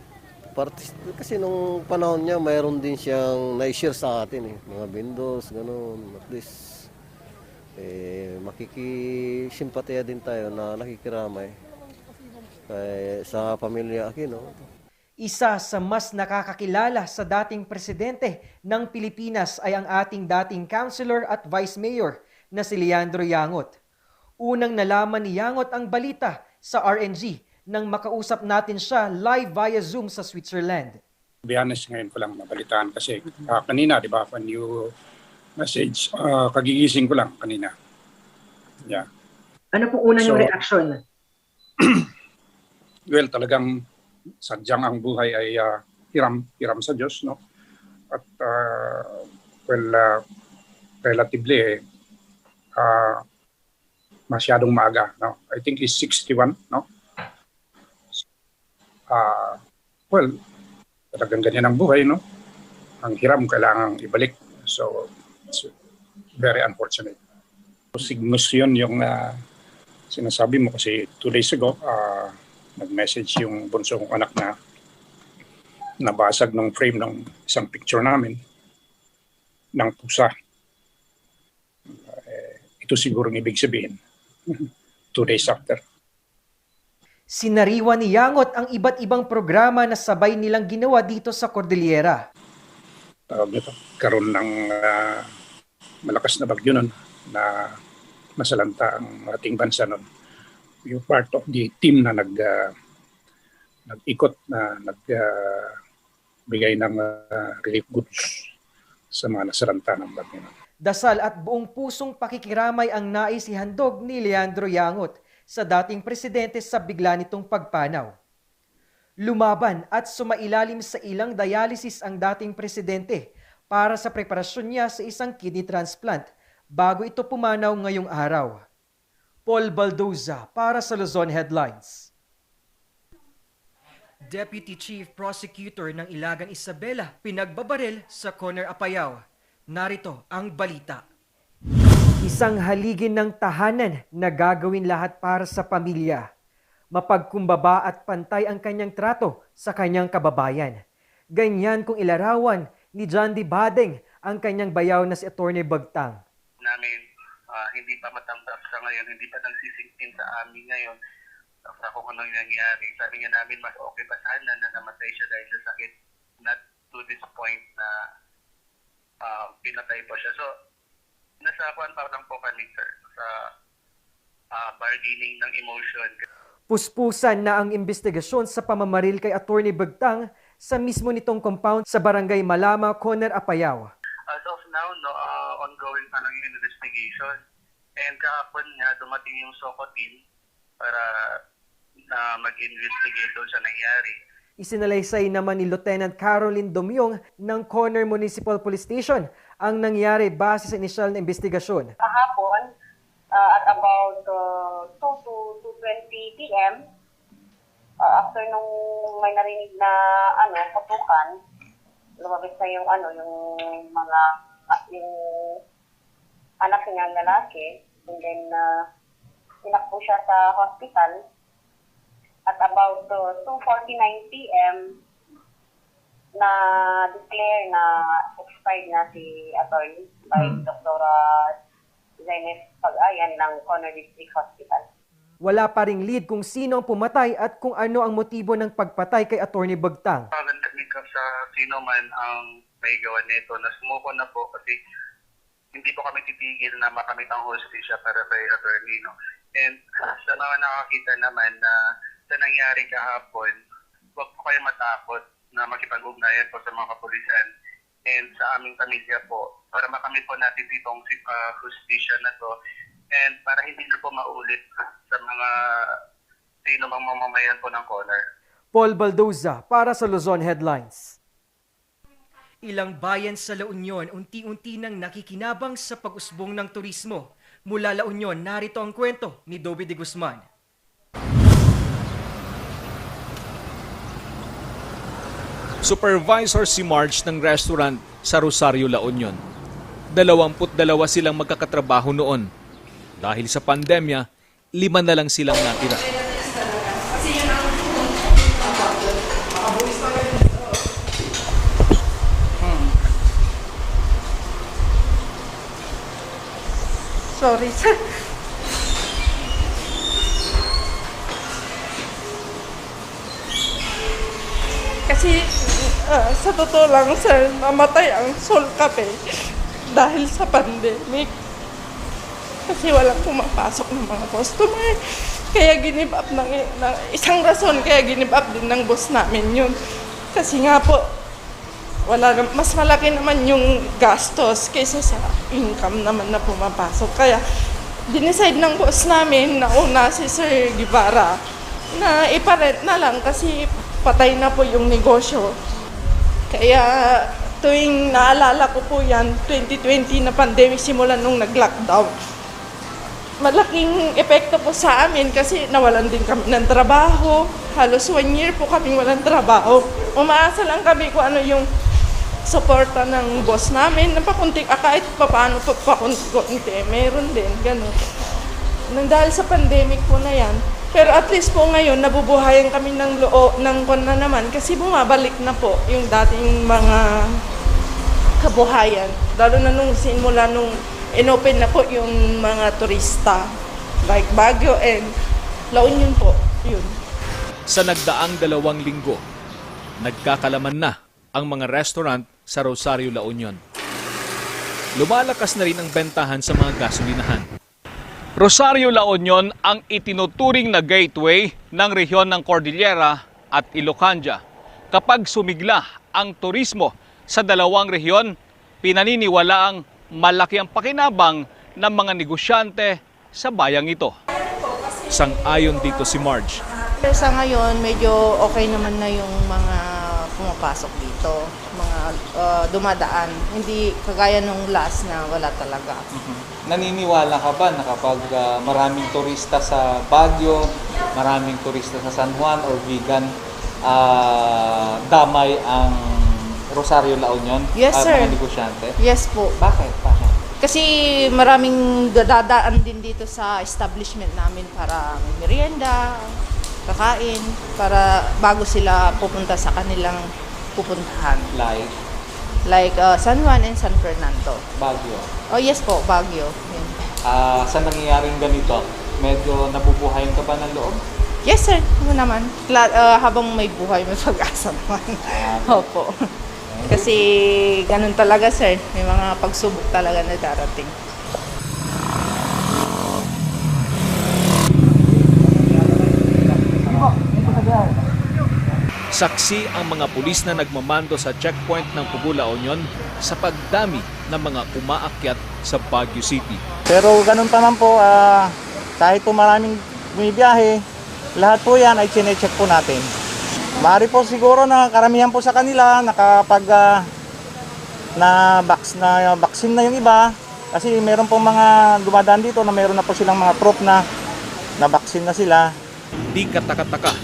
[SPEAKER 13] kasi nung panahon niya, mayroon din siyang na-share sa atin, mga windows, gano'n, at least makikisimpatiya din tayo na nakikiramay sa pamilya Aquino.
[SPEAKER 11] Isa sa mas nakakakilala sa dating presidente ng Pilipinas ay ang ating dating councilor at vice mayor na si Leandro Yangot. Unang nalaman ni Yangot ang balita sa RNG nang makausap natin siya live via Zoom sa Switzerland.
[SPEAKER 14] To be honest, ngayon ko lang mabalitaan kasi kanina, di ba, when you message, kagigising ko lang kanina. Yeah.
[SPEAKER 11] Ano po unang yung reaction?
[SPEAKER 14] Well, talagang sadyang ang buhay ay hiram sa Diyos, no? At relatively masyadong maaga, no? I think it's 61, no? Well, talagang ganyan ang buhay, no? Ang hiram kailangang ibalik. So, it's very unfortunate. Sigmus yun yung sinasabi mo kasi 2 days ago, nag-message yung bunso kong anak na nabasag ng frame ng isang picture namin ng pusa. Ito siguro ang ibig sabihin. 2 days after.
[SPEAKER 11] Sinariwan ni Yangot ang iba't ibang programa na sabay nilang ginawa dito sa Cordillera.
[SPEAKER 14] Karoon ng malakas na bagyo nun na masalanta ang ating bansa nun. You're part of the team na nag-ikot na nagbigay ng relief goods sa mga nasalanta ng bagyo nun.
[SPEAKER 11] Dasal at buong pusong pakikiramay ang nais ihandog ni Leandro Yangot sa dating presidente sa bigla nitong pagpanaw. Lumaban at sumailalim sa ilang dialysis ang dating presidente para sa preparasyon niya sa isang kidney transplant bago ito pumanaw ngayong araw. Paul Baldoza para sa Luzon Headlines. Deputy Chief Prosecutor ng Ilagan Isabela pinagbabaril sa Corner Apayao. Narito ang balita. Isang haligin ng tahanan na gagawin lahat para sa pamilya. Mapagkumbaba at pantay ang kanyang trato sa kanyang kababayan. Ganyan kung ilarawan ni John D. Badeng ang kanyang bayaw na si Atty. Bagtang.
[SPEAKER 15] Namin hindi pa matanggap sa ngayon, hindi pa nagsisingtin sa amin ngayon sa kung anong nangyari. Sabi nga namin mas okay pa sana na namatay siya dahil sa sakit, not to this point na pinatay po siya. So, nasa kuwan pa lang po kami, sir, sa bargaining ng emotion.
[SPEAKER 11] Puspusan na ang investigasyon sa pamamaril kay Atty. Bagtang sa mismo nitong compound sa Barangay Malama, Corner Apayao.
[SPEAKER 15] As of now, ongoing pa lang yung investigation. And kahapon nga, dumating yung SOCO team para mag-investigate doon sa nangyari.
[SPEAKER 11] Isinalaysay naman ni Lieutenant Caroline Domyong ng Corner Municipal Police Station ang nangyari base sa inisyal na investigasyon.
[SPEAKER 16] Kahapon, at about 2 to 2:20 p.m., after nung may narinig na putukan, lumabas na yung mga yung anak niya lalaki, and then tinakbo siya sa hospital. At about 2:49 p.m., na declare na expired na si attorney by Dr. Zainef Pag-ayan ng Corner District Hospital.
[SPEAKER 11] Wala pa ring lead kung sino ang pumatay at kung ano ang motibo ng pagpatay kay Atty. Bagtang.
[SPEAKER 15] Sa sino man ang may gawa nito, na sumuko na po kasi hindi po kami titigil na makamit ang hustisya para kay attorney. No? And sa mga nakakita naman na sa nangyari kahapon, huwag po kayo matakot na makipag-ugnayan po sa mga kapulisan and sa aming pamilya po para makamit po natin itong hustisya na to. and para hindi na po maulit sa mga sino mang mamamayan po ng Conar.
[SPEAKER 11] Paul Baldoza para sa Luzon Headlines. Ilang bayan sa La Union unti-unti nang nakikinabang sa pag-usbong ng turismo. Mula La Union, narito ang kwento ni Dobby de Guzman.
[SPEAKER 17] Supervisor si Marge ng restaurant sa Rosario, La Union. 22 silang magkakatrabaho noon. Dahil sa pandemya, 5 na lang silang natira.
[SPEAKER 18] Sorry, sir. Kasi sa totoo lang, sir, namatay ang Sol Cafe dahil sa pandemic. Kasi walang pumapasok ng mga customer. Kaya ginib up ng isang rason, kaya ginib up din ng boss namin yun. Kasi nga po, mas malaki naman yung gastos kaysa sa income naman na pumapasok. Kaya dinicide ng boss namin na una si Sir Guevara na iparent na lang kasi patay na po yung negosyo. Kaya tuwing naalala ko po yan, 2020 na pandemic simula nung nag-lockdown. Malaking epekto po sa amin kasi nawalan din kami ng trabaho. Halos 1 year po kami walang trabaho. Umaasa lang kami kung ano yung suporta ng boss namin. Napakunti, kahit paano pakunti, meron din, gano'n. Nang dahil sa pandemic po na yan. Pero at least po ngayon, nabubuhayan kami ng kon na naman kasi bumabalik na po yung dating mga kabuhayan. Lalo na nung simula nung inopen na po yung mga turista like Baguio and La Union po, yun.
[SPEAKER 17] Sa nagdaang 2 linggo, nagkakalaman na ang mga restaurant sa Rosario, La Union. Lumalakas na rin ang bentahan sa mga gasolinahan. Rosario, La Union ang itinuturing na gateway ng rehiyon ng Cordillera at Ilocanja. Kapag sumigla ang turismo sa 2 rehiyon, pinaniniwalaang malaki ang pakinabang ng mga negosyante sa bayang ito. Sang-ayon dito si Marge.
[SPEAKER 18] Sa ngayon, medyo okay naman na yung mga pumapasok dito, mga dumadaan. Hindi kagaya nung last na wala talaga.
[SPEAKER 4] Naniniwala ka ba na kapag maraming turista sa Baguio, maraming turista sa San Juan or Vigan, damay ang Rosario, La Union?
[SPEAKER 18] Yes, sir.
[SPEAKER 4] Mga negosyante?
[SPEAKER 18] Yes po.
[SPEAKER 4] Bakit?
[SPEAKER 18] Kasi maraming dadaan din dito sa establishment namin para merienda, kakain, para bago sila pupunta sa kanilang pupuntahan. Like San Juan and San Fernando.
[SPEAKER 4] Baguio?
[SPEAKER 18] Oh yes po, Baguio.
[SPEAKER 4] Sa nangyayaring ganito, medyo nabubuhayan ka ba ng loob?
[SPEAKER 18] Yes sir, naman. Habang may buhay, may pag-asa naman. Opo. Kasi ganun talaga sir, may mga pagsubok talaga na darating.
[SPEAKER 17] Saksi ang mga pulis na nagmamando sa checkpoint ng Pugo, La Union sa pagdami ng mga umaakyat sa Baguio City.
[SPEAKER 6] Pero ganun pa man po, kahit po maraming bumibiyahe, lahat po yan ay chinecheck po natin. Maaari po siguro na karamihan po sa kanila nakapag na vaccine na yung iba kasi meron po mga dumadaan dito na meron na po silang mga proof na vaccine na sila.
[SPEAKER 17] Di katakataka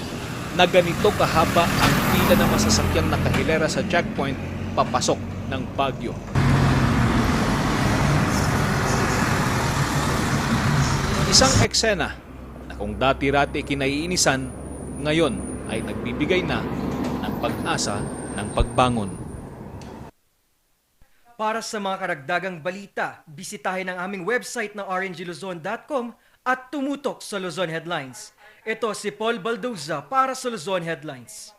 [SPEAKER 17] na ganito kahaba ang pila ng masasakyang nakahilera sa checkpoint papasok ng Baguio. Isang eksena na kung dati-rati kinaiinisan, ngayon ay nagbibigay na ng pag-asa ng pagbangon.
[SPEAKER 11] Para sa mga karagdagang balita, bisitahin ang aming website na rngluzon.com at tumutok sa Luzon Headlines. Ito si Paul Baldoza para sa Luzon Headlines.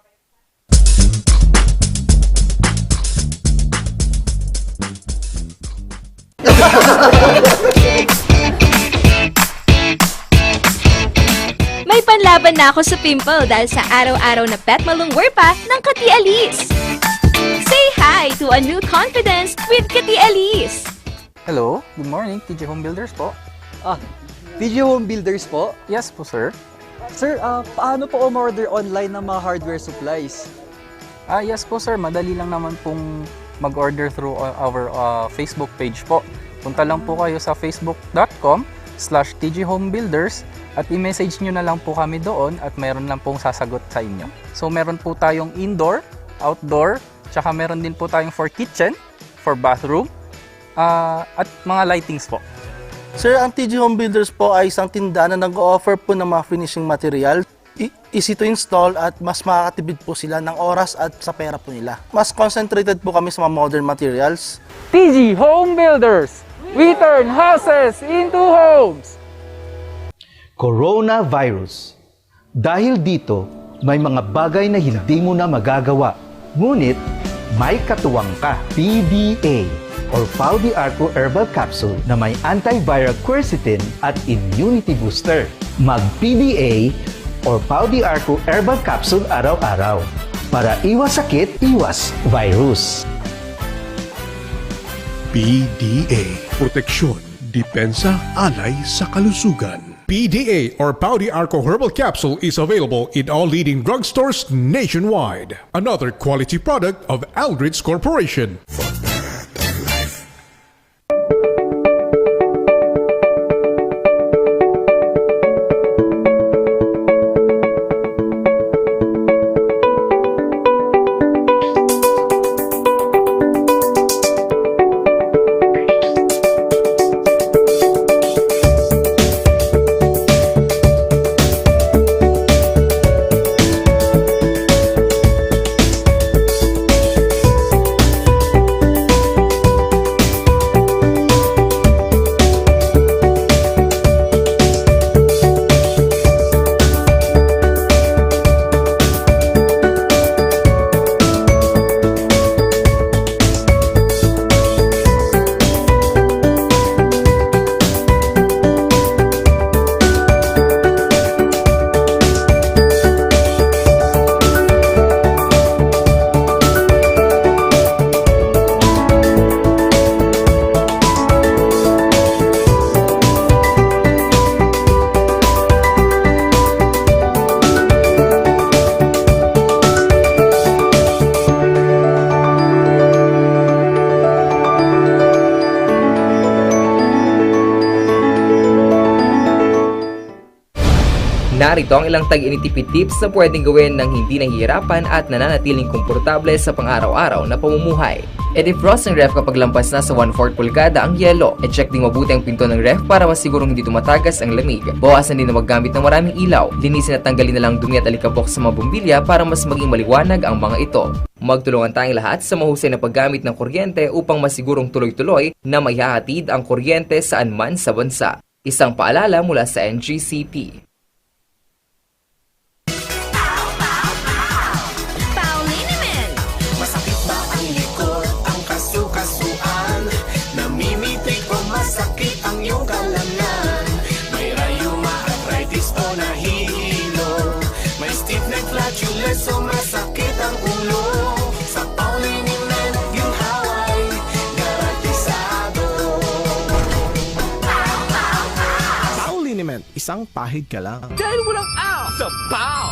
[SPEAKER 3] May panlaban na ako sa pimple dahil sa araw-araw na pet malungwer pa ng Kati Alice. Say hi to a new confidence with Kati Alice.
[SPEAKER 4] Hello, good morning, TJ Home Builders po.
[SPEAKER 5] TG Home Builders po?
[SPEAKER 4] Yes po, sir.
[SPEAKER 5] Sir, paano po umorder online ng mga hardware supplies?
[SPEAKER 4] Yes po, sir. Madali lang naman pong mag-order through our Facebook page po. Punta lang po kayo sa facebook.com/tghomebuilders at i-message nyo na lang po kami doon at meron lang pong sasagot sa inyo. So meron po tayong indoor, outdoor, tsaka meron din po tayong for kitchen, for bathroom, at mga lightings po.
[SPEAKER 6] Sir, ang TG Home Builders po ay isang tindahan na nag-o-offer po ng mga finishing material. Easy to install at mas makakatipid po sila ng oras at sa pera po nila. Mas concentrated po kami sa mga modern materials.
[SPEAKER 4] TG Home Builders! We turn houses into homes!
[SPEAKER 7] Coronavirus. Dahil dito, may mga bagay na hindi mo na magagawa. Ngunit, may katuwang ka. PDA or Pau de Arco Herbal Capsule na may antiviral quercetin at immunity booster. Mag-PDA or Pau de Arco Herbal Capsule araw-araw. Para iwas sakit, iwas virus.
[SPEAKER 8] PDA. Proteksyon, depensa, alay sa kalusugan. PDA or Pau de Arco Herbal Capsule is available in all leading drugstores nationwide. Another quality product of Aldrich Corporation.
[SPEAKER 9] Narito ang ilang tag-initipid tips na pwedeng gawin ng hindi nahihirapan at nananatiling komportable sa pang-araw-araw na pamumuhay. I-defrost ng ref kapag lampas na sa 1/4 pulgada ang yelo. I-check ding mabuti ang pinto ng ref para masigurong hindi tumatagas ang lamig. Bawasan din na maggamit ng maraming ilaw. Linisin at tanggalin na lang dumi at alikabok sa mga bumbilya para mas maging maliwanag ang mga ito. Magtulungan tayong lahat sa mahusay na paggamit ng kuryente upang masigurong tuloy-tuloy na maihahatid ang kuryente saan man sa bansa. Isang paalala mula sa NGCP.
[SPEAKER 1] So masakit ang ulo sa Paulinimen, ginhaway garantisado.
[SPEAKER 19] Paulinimen, isang pahid ka lang.
[SPEAKER 1] Dahil walang out sa Pau!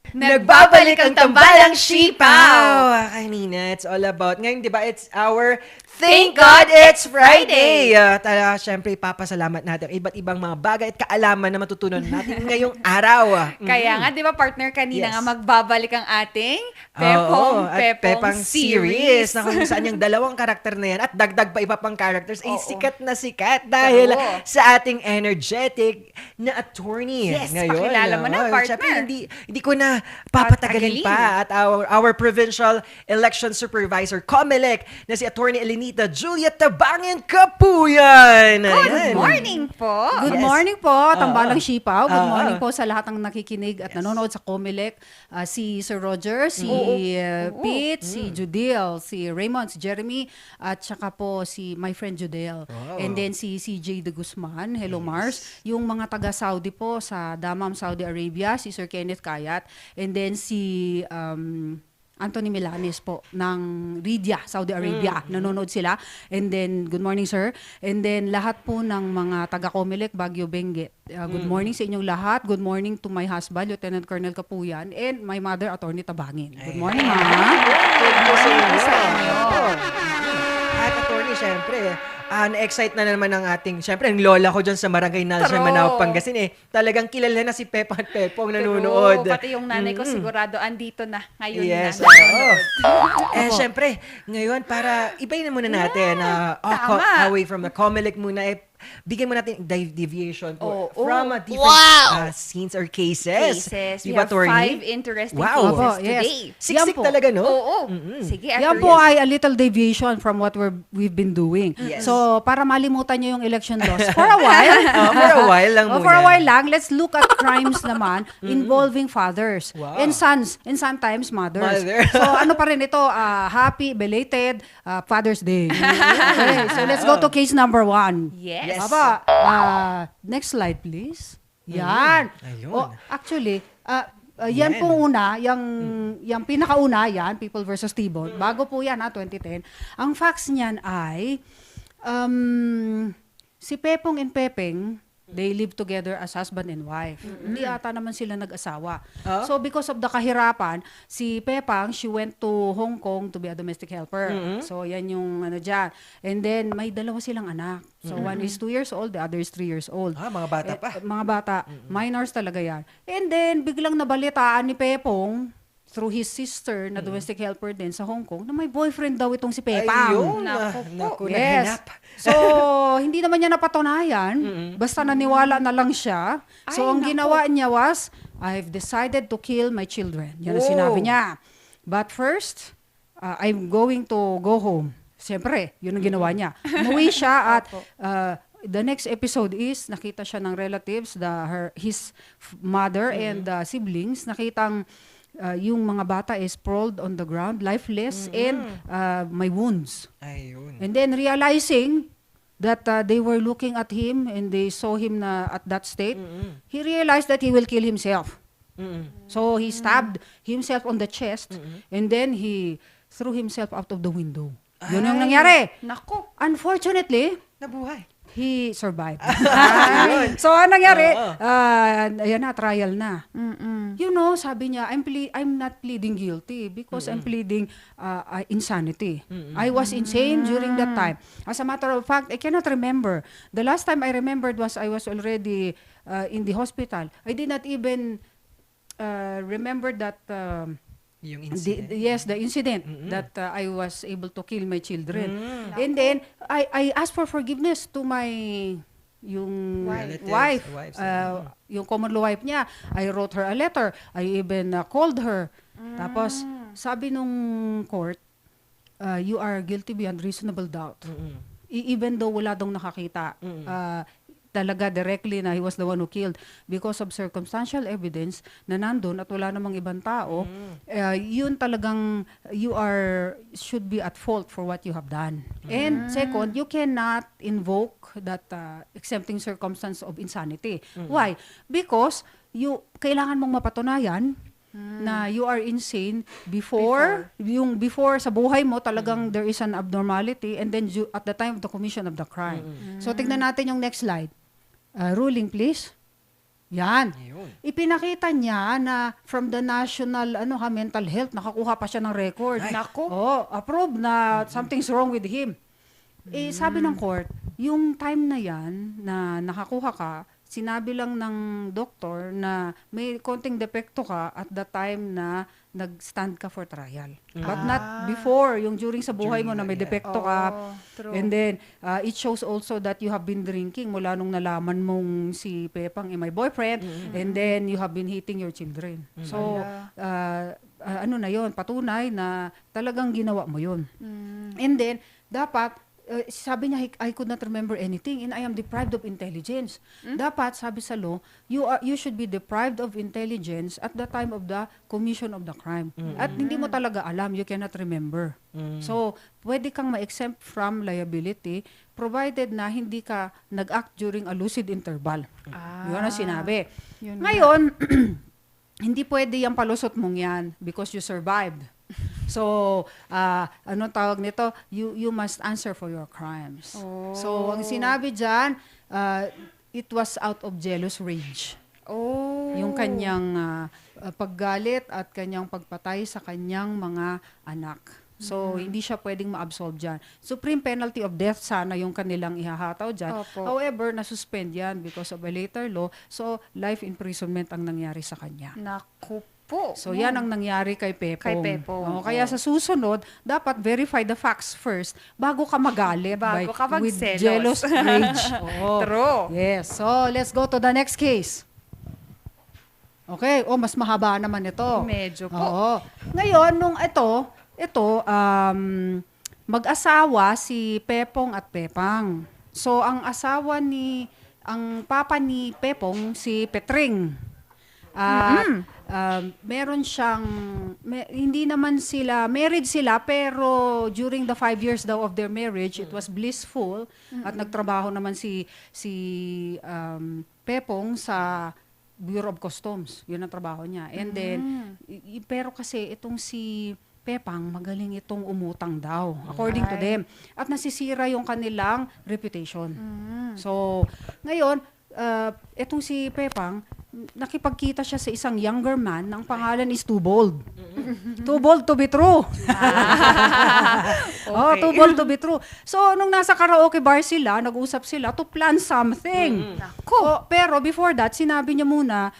[SPEAKER 11] Nagbabalik ang tambalang sipaw! Kanina, it's all about, ngayon diba, it's our Thank God It's Friday! Siyempre, ipapasalamat natin iba't ibang mga bagay at kaalaman na matutunan natin ngayong araw.
[SPEAKER 12] Kaya nga, di ba partner, kanina
[SPEAKER 11] Yes.
[SPEAKER 12] nga magbabalik ang ating Pepong series.
[SPEAKER 11] Na kung saan yung dalawang karakter na yan at dagdag pa iba pang characters ay sikat na sikat dahil sa ating energetic na attorney.
[SPEAKER 12] Yes,
[SPEAKER 11] ngayon.
[SPEAKER 12] pakilala mo na, partner.
[SPEAKER 11] Siyempre, hindi ko na papatagalin pa at our provincial election supervisor, COMELEC, na si Attorney Elenita Julia Tabangin Kapuyan.
[SPEAKER 12] Good morning po.
[SPEAKER 20] Good
[SPEAKER 11] Yes.
[SPEAKER 20] morning po, Tambalang
[SPEAKER 11] Oo.
[SPEAKER 20] Sipaw. Good
[SPEAKER 11] Oo.
[SPEAKER 20] morning po sa lahat ng nakikinig at nanonood sa COMELEC. Si Sir Roger, si Pete, si Judel, si Raymond, si Jeremy, at saka po si my friend Judel. And then si CJ de Guzman, hello Mars. Yung mga taga-Saudi po sa Dammam, Saudi Arabia, si Sir Kenneth Kayat. And then si Anthony Milanes po ng Riyadh, Saudi Arabia. Nanonood sila. And then, good morning, sir. And then, lahat po ng mga taga-Comelec, Baguio, Benguet. Good morning sa inyong lahat. Good morning to my husband, Lieutenant Colonel Kapuyan, and my mother, Attorney Tabangin. Good morning, ma.
[SPEAKER 11] Good morning sa inyo. At attorney, syempre, na-excite na naman ang ating, syempre, ang lola ko dyan sa Barangay Nalsa, Manao, Pangasinan. Talagang kilala na si Pepa at Pepong nanonood.
[SPEAKER 12] Pati yung nanay ko sigurado andito na ngayon
[SPEAKER 11] Yes.
[SPEAKER 12] na nanonood.
[SPEAKER 11] Syempre, ngayon, para ibayin na muna natin,
[SPEAKER 12] tama.
[SPEAKER 11] away from the Comelec muna, bigyan mo natin deviation po from different scenes or cases.
[SPEAKER 12] We
[SPEAKER 11] Diba,
[SPEAKER 12] have
[SPEAKER 11] Attorney?
[SPEAKER 12] 5 interesting
[SPEAKER 11] Wow.
[SPEAKER 12] cases
[SPEAKER 20] Yes.
[SPEAKER 12] today.
[SPEAKER 11] Siksik talaga, no?
[SPEAKER 12] Oo. Sige,
[SPEAKER 20] Yan
[SPEAKER 12] attorney.
[SPEAKER 20] po ay a little deviation from what we've been doing.
[SPEAKER 11] Yes.
[SPEAKER 20] So, para malimutan nyo yung election laws for a while.
[SPEAKER 11] For a while lang muna.
[SPEAKER 20] For a while lang, let's look at crimes naman involving fathers and sons and sometimes mothers. So, ano pa rin ito? Happy, belated Father's Day. Okay, so let's go to case number 1.
[SPEAKER 12] Yes.
[SPEAKER 20] Aba, next slide, please. Yan.
[SPEAKER 11] Ayun.
[SPEAKER 20] Oh, actually, yan pong una, yung pinakauna, yan, People versus T-Bone. Bago po yan, 2010. Ang facts niyan ay, si Pepong and Pepeng, they live together as husband and wife. Hindi ata naman sila nag-asawa. So because of the kahirapan, si Pepang, she went to Hong Kong to be a domestic helper. So yan yung ano dyan. And then may dalawa silang anak. So one is 2 years old, the other is 3 years old.
[SPEAKER 11] Mga bata pa.
[SPEAKER 20] Mga bata. Minors talaga yan. And then biglang nabalitaan ni Pepong through his sister na domestic helper din sa Hong Kong na may boyfriend daw itong si Pepang.
[SPEAKER 11] Ayun. Naku, naghanap.
[SPEAKER 20] So, hindi naman niya napatunayan. Basta naniwala na lang siya. So, ang ginawa niya was, I've decided to kill my children. Yan ang sinabi niya. But first, I'm going to go home. Siyempre, yun ang ginawa niya. Umuwi siya at the next episode is, nakita siya ng relatives, his mother and siblings, nakitang yung mga bata is sprawled on the ground, lifeless, and may wounds.
[SPEAKER 11] Ayun.
[SPEAKER 20] And then realizing that they were looking at him and they saw him na at that state, he realized that he will kill himself. So he stabbed himself on the chest and then he threw himself out of the window. Yun yung nangyari.
[SPEAKER 12] Naku.
[SPEAKER 20] Unfortunately,
[SPEAKER 11] nabuhay.
[SPEAKER 20] He survived. So, anong nangyari? Ayan na, trial na. You know, sabi niya, I'm not pleading guilty because I'm pleading insanity. I was insane during that time. As a matter of fact, I cannot remember. The last time I remembered was I was already in the hospital. I did not even remember that
[SPEAKER 11] yung incident.
[SPEAKER 20] The incident that I was able to kill my children. And then I asked for forgiveness to my yung wife, yung common law wife niya. I wrote her a letter. I even called her. Tapos sabi nung court, you are guilty beyond reasonable doubt. Even though wala daw nakakita. Talaga directly na he was the one who killed because of circumstantial evidence na nandun at wala namang ibang tao, yun talagang should be at fault for what you have done. And second, you cannot invoke that exempting circumstance of insanity. Why? Because kailangan mong mapatunayan na you are insane before sa buhay mo talagang there is an abnormality and then at the time of the commission of the crime. So tignan natin yung next slide. Ruling please. Yan. Ipinakita niya na from the national mental health nakakuha pa siya ng record. Approved na something's wrong with him. Sabi ng court, yung time na yan na nakakuha ka, sinabi lang ng doktor na may konting depekto ka at the time na nag-stand ka for trial. But not before, yung during sa buhay mo na may depekto ka. And then, it shows also that you have been drinking mula nung nalaman mong si Pepang my boyfriend and then you have been hitting your children. So, na yon patunay na talagang ginawa mo yun. And then, dapat, sabi niya, I could not remember anything and I am deprived of intelligence. Dapat, sabi sa law, you should be deprived of intelligence at the time of the commission of the crime. At hindi mo talaga alam, you cannot remember. So, pwede kang ma-exempt from liability provided na hindi ka nag-act during a lucid interval. Yun ang sinabi. Ngayon, hindi pwede yung palusot mong yan because you survived. So, anong tawag nito? You must answer for your crimes. So, ang sinabi dyan, it was out of jealous rage. Yung kanyang paggalit at kanyang pagpatay sa kanyang mga anak. So, hindi siya pwedeng ma-absolve dyan. Supreme penalty of death sana yung kanilang ihahataw dyan.
[SPEAKER 12] Opo.
[SPEAKER 20] However, nasuspend yan because of a later law. So, life imprisonment ang nangyari sa kanya.
[SPEAKER 12] Naku po.
[SPEAKER 20] So, yan ang nangyari kay Pepong.
[SPEAKER 12] Kay Pepong.
[SPEAKER 20] Kaya sa susunod, dapat verify the facts first bago ka magalit
[SPEAKER 12] Bago ka
[SPEAKER 20] with
[SPEAKER 12] magselos.
[SPEAKER 20] jealous rage. Oo.
[SPEAKER 12] True.
[SPEAKER 20] Yes. So, let's go to the next case. Okay. Mas mahaba naman ito.
[SPEAKER 12] Medyo po.
[SPEAKER 20] Oo. Ngayon, nung ito, mag-asawa si Pepong at Pepang. So, ang papa ni Pepong, si Petring. Meron siyang, hindi naman sila, married sila, pero during the 5 years daw of their marriage, it was blissful. At nagtrabaho naman si Pepong sa Bureau of Customs. Yun ang trabaho niya. And then, pero kasi itong si Pepang, magaling itong umutang daw, according to them. At nasisira yung kanilang reputation. So, ngayon, itong si Pepang, nakipagkita siya sa isang younger man, ang pangalan is Too Bold. Too bold to be true.
[SPEAKER 12] Okay.
[SPEAKER 20] Too bold to be true. So, nung nasa karaoke bar sila, nag-usap sila to plan something. Pero before that, sinabi niya muna,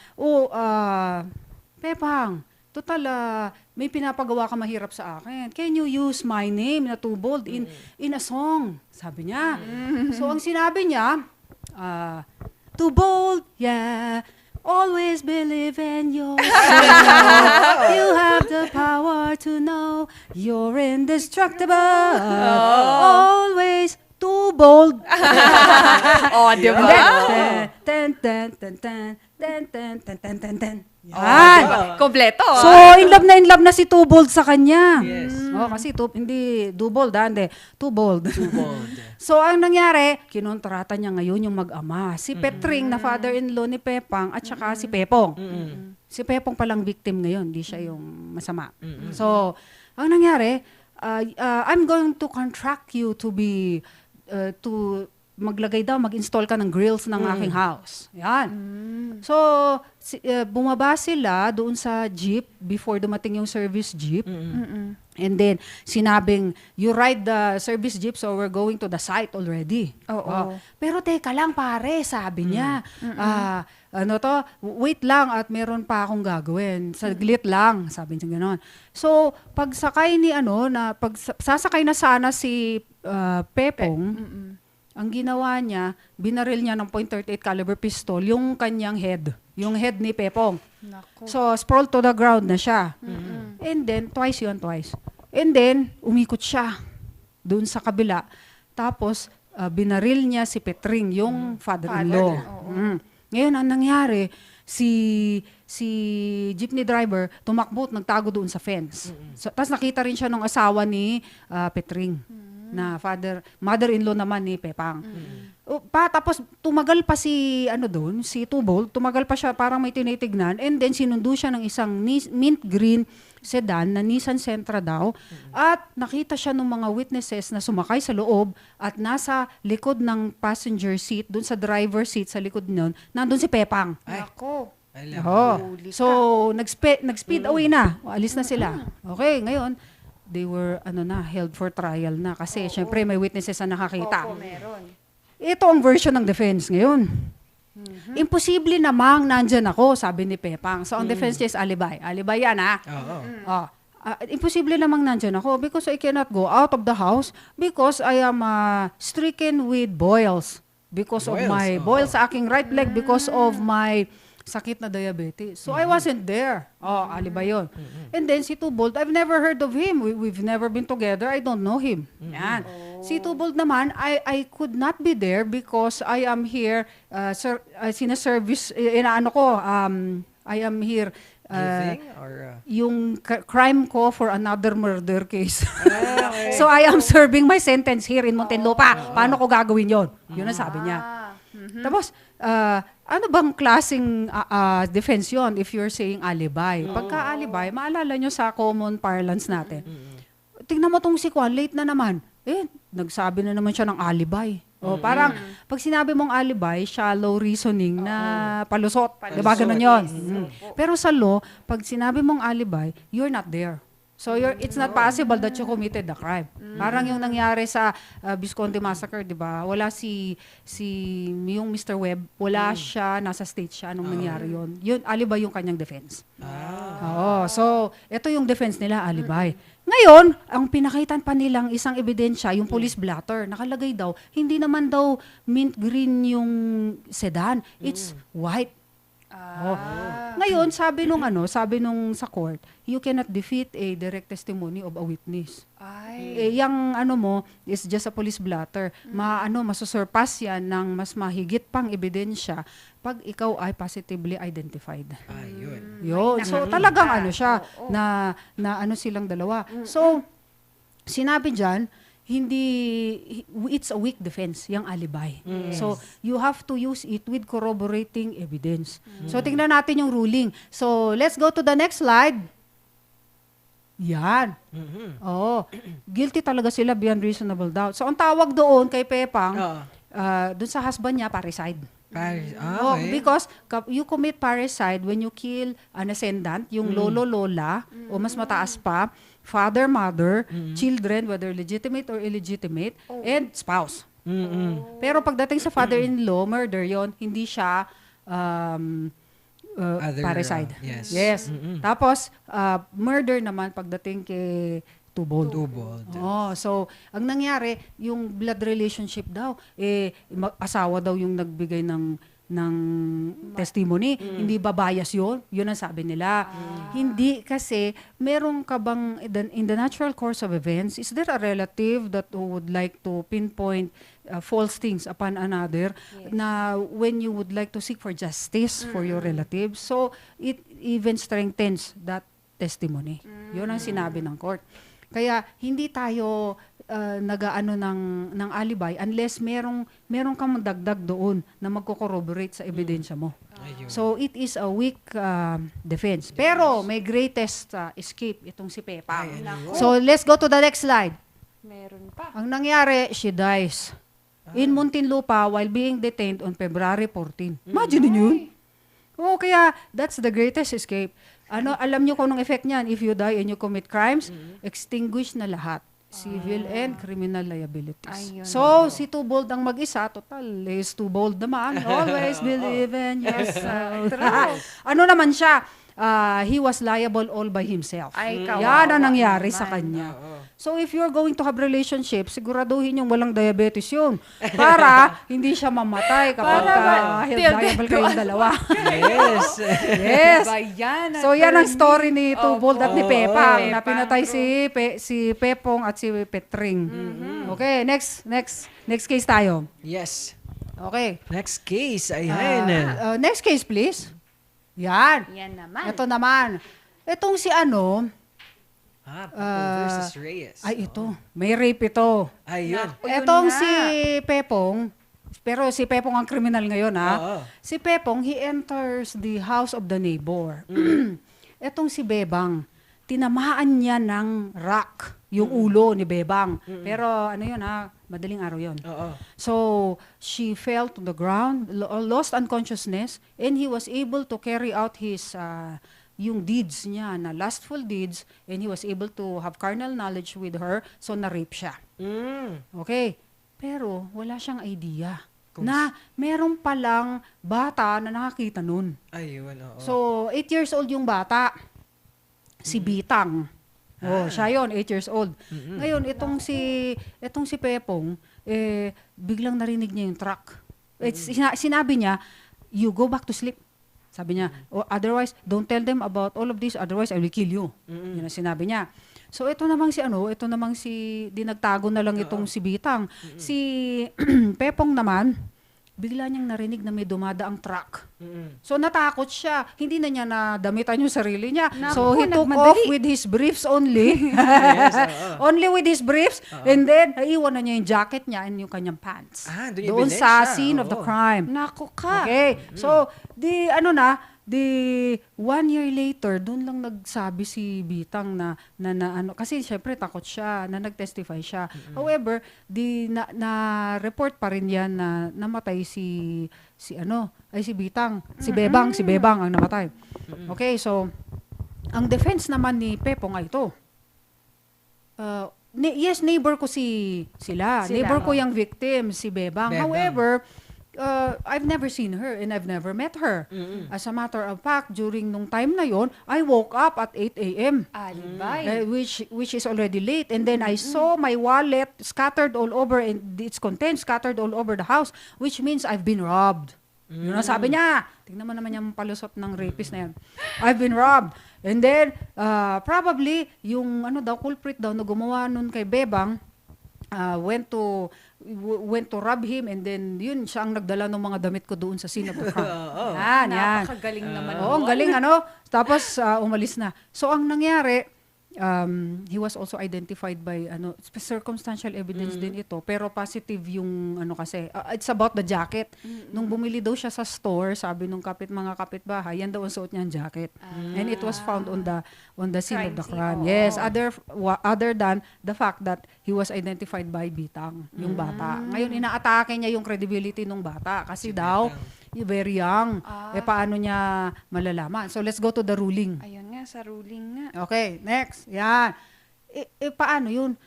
[SPEAKER 20] Pepang, total, may pinapagawa ka mahirap sa akin. Can you use my name na Too Bold in a song? Sabi niya. So, ang sinabi niya, Too bold, yeah, always believe in yourself. You have the power to know you're indestructible. Always too bold.
[SPEAKER 12] Di ba?
[SPEAKER 20] Yan.
[SPEAKER 12] Kompleto.
[SPEAKER 20] So, in love na si Too Bold sa kanya. Yes. Kasi hindi Too Bold, hindi. Too Bold. So, ang nangyari, kinontrata niya ngayon yung mag-ama. Si Petring, na father-in-law ni Pepang, at saka si Pepong. Si Pepong palang victim ngayon, hindi siya yung masama. So, ang nangyari, I'm going to contract you to be, mag-install ka ng grills ng aking house. Yan. So, bumaba sila doon sa jeep before dumating yung service jeep. And then, sinabing, you ride the service jeep, so we're going to the site already. Pero teka lang pare, sabi niya. Wait lang at meron pa akong gagawin. Saglit lang, sabi niya gano'n. So, pagsakay sasakay na sana si Pepong, ang ginawa niya, binaril niya ng .38 caliber pistol yung kanyang head. Yung head ni Pepong.
[SPEAKER 12] Naku.
[SPEAKER 20] So, sprawled to the ground na siya. And then, twice. And then, umikot siya doon sa kabila. Tapos, binaril niya si Petring, yung father-in-law. Ngayon, ang nangyari, si jeepney driver tumakbo at nagtago doon sa fence. So, tapos nakita rin siya ng asawa ni Petring. Na mother-in-law naman ni Pepang. Tapos tumagal pa si Too Bold, tumagal pa siya, parang may tinitignan, and then sinundo siya ng isang mint green sedan na Nissan Sentra daw, at nakita siya ng mga witnesses na sumakay sa loob at nasa likod ng passenger seat, dun sa driver seat sa likod nun, nandun si Pepang.
[SPEAKER 12] Ako.
[SPEAKER 20] So, nag-speed away na. Alis na sila. Okay, ngayon, they were held for trial na kasi syempre may witnesses na nakakita.
[SPEAKER 12] Meron.
[SPEAKER 20] Ito ang version ng defense ngayon. Imposible namang nandyan ako, sabi ni Pepang. So, ang defense niya is alibi. Alibi yan, imposible namang nandyan ako because I cannot go out of the house because I am stricken with boils. Because of my boils sa aking right leg because of my sakit na diabetes. So, I wasn't there. Alibay yun. And then, si Too Bold, I've never heard of him. We've never been together. I don't know him. Yan. Si Too Bold naman, I could not be there because I am here, sinaservice, I am here, yung crime ko for another murder case. So, I am serving my sentence here in Muntinlupa. Paano ko gagawin yon? Yun ang sabi niya. Tapos, ano bang klaseng defense yon if you're saying alibi? Pagka alibi, maalala nyo sa common parlance natin. Tingnan mo tong si Kwan, late na naman. Nagsabi na naman siya ng alibi. Parang, pag sinabi mong alibi, shallow reasoning na palusot. Diba ganun yun? Pero sa law, pag sinabi mong alibi, you're not there. So it's not possible that you committed the crime. Parang yung nangyari sa Visconti Massacre, 'di ba? Wala yung Mr. Webb, wala siya, nasa state siya nung nangyari 'yon. Yun alibi yung kanyang defense. So ito yung defense nila, alibi. Ngayon, ang pinakaitan pa nilang isang ebidensya, yung police blotter, nakalagay daw, hindi naman daw mint green yung sedan, it's white. Ngayon, sabi nung sa court, you cannot defeat a direct testimony of a witness. Yung mo is just a police blotter. Masusurpass yan ng mas mahigit pang ebidensya pag ikaw ay positively identified. Yun. So, talagang siya, na silang dalawa. So, sinabi dyan, it's a weak defense, yung alibi. So, you have to use it with corroborating evidence. So, tingnan natin yung ruling. So, let's go to the next slide. Yan. Guilty talaga sila beyond reasonable doubt. So, ang tawag doon kay Pepang, doon sa husband niya, parricide. Because you commit parricide when you kill an ascendant, yung lolo-lola, o mas mataas pa, father, mother, children, whether legitimate or illegitimate, and spouse. Pero pagdating sa father-in-law, murder yon, hindi siya parricide. Yes. Tapos, murder naman pagdating kay twofold. So, ang nangyari, yung blood relationship daw, asawa daw yung nagbigay ng testimony. Hindi ba bias yun? Yun ang sabi nila. Hindi kasi, meron ka bang, in the natural course of events, is there a relative that would like to pinpoint false things upon another na when you would like to seek for justice for your relative? So, it even strengthens that testimony. Yun ang sinabi ng court. Kaya, hindi tayo nag-aano ng alibi unless merong kang dagdag doon na magko-corroborate sa ebidensya mo. So, it is a weak defense. Pero, may greatest escape itong si Pepa. So, let's go to the next slide.
[SPEAKER 12] Meron pa.
[SPEAKER 20] Ang nangyari, she dies in Muntinlupa while being detained on February 14. Imagine yun. Kaya, that's the greatest escape. Alam nyo kung anong effect niyan? If you die and you commit crimes, extinguish na lahat. Civil and criminal liabilities. So, si Tubold ang mag-isa, total, is Tubold naman. Always believe in yourself. Ano naman siya? He was liable all by himself. Yan ang nangyari sa kanya. So, if you're going to have relationship, siguraduhin yung walang diabetes yun. Para hindi siya mamatay kapag liable kayong dalawa. Yes. So, yan ang story ni Tubold at ni Pepang na pinatay si Pepong at si Petring. Okay, next case tayo.
[SPEAKER 11] Yes.
[SPEAKER 20] Okay.
[SPEAKER 11] Next case. Ayan.
[SPEAKER 20] Next case, please. Yan.
[SPEAKER 12] Yan naman.
[SPEAKER 20] Ito naman. Itong si
[SPEAKER 11] versus Reyes.
[SPEAKER 20] Ay, ito. May rape ito.
[SPEAKER 11] Ayun.
[SPEAKER 20] Itong si Pepong, pero si Pepong ang kriminal ngayon, Si Pepong, he enters the house of the neighbor. Itong si Bebang, tinamaan niya ng rock yung ulo ni Bebang. Pero madaling araw yun. So, she fell to the ground, lost unconsciousness, and he was able to carry out his yung deeds niya, na lustful deeds, and he was able to have carnal knowledge with her, so na-rape siya. Okay. Pero, wala siyang idea na meron palang bata na nakakita nun.
[SPEAKER 11] Ayun,
[SPEAKER 20] So, 8 years old yung bata. Si Bitang. Siya yun, 8 years old. Ngayon, itong si Pepong, biglang narinig niya yung truck. Sinabi niya, you go back to sleep. Sabi niya, otherwise, don't tell them about all of this, otherwise I will kill you. Yun ang sinabi niya. So, ito namang dinagtago na lang itong si Bitang. Si Pepong naman, bigla niyang narinig na may dumadaang truck. So natakot siya. Hindi na niya nadamitan yung sarili niya.
[SPEAKER 12] Naku,
[SPEAKER 20] So he took
[SPEAKER 12] nagmadali.
[SPEAKER 20] off with his briefs only. Only with his briefs. And then, naiwan na niya yung jacket niya and yung kanyang pants.
[SPEAKER 11] doon
[SPEAKER 20] Doon sa scene of the crime.
[SPEAKER 12] Naku ka.
[SPEAKER 20] Okay. So, di 1 year later, doon lang nagsabi si Bitang na ano, kasi syempre takot siya, na nag-testify siya. However, na-report pa rin yan na namatay si Bitang. Si Bebang ang namatay. Okay, so, ang defense naman ni Pepong ay ito. Yes, neighbor ko sila. Neighbor ko yung victim, si Bebang. However, I've never seen her and I've never met her. As a matter of fact, during nung time na yon, I woke up at 8 a.m.
[SPEAKER 12] Alibay.
[SPEAKER 20] Which is already late. And then I saw my wallet scattered all over and its contents scattered all over the house, which means I've been robbed. Yun ang sabi niya. Tingnan mo naman yung palusot ng rapist na yan. I've been robbed. And then, probably, yung culprit daw na gumawa nun kay Bebang, went to rob him and then yun siya ang nagdala ng mga damit ko doon sa scene of the crime. Yan.
[SPEAKER 12] Napakagaling naman.
[SPEAKER 20] Oo, ang galing Tapos umalis na. So ang nangyari, he was also identified by circumstantial evidence din ito, pero positive yung kasi it's about the jacket. Nung bumili daw siya sa store, sabi nung mga kapitbahay, yan daw ang suot niyang jacket. And it was found on the scene of the crime. Yes, other than the fact that he was identified by Bitang, yung bata. Ngayon inaatake niya yung credibility ng bata kasi daw very young. Paano niya malalaman? So let's go to the ruling.
[SPEAKER 12] Ayun nga, sa ruling nga.
[SPEAKER 20] Okay, next. Yan. Paano yun?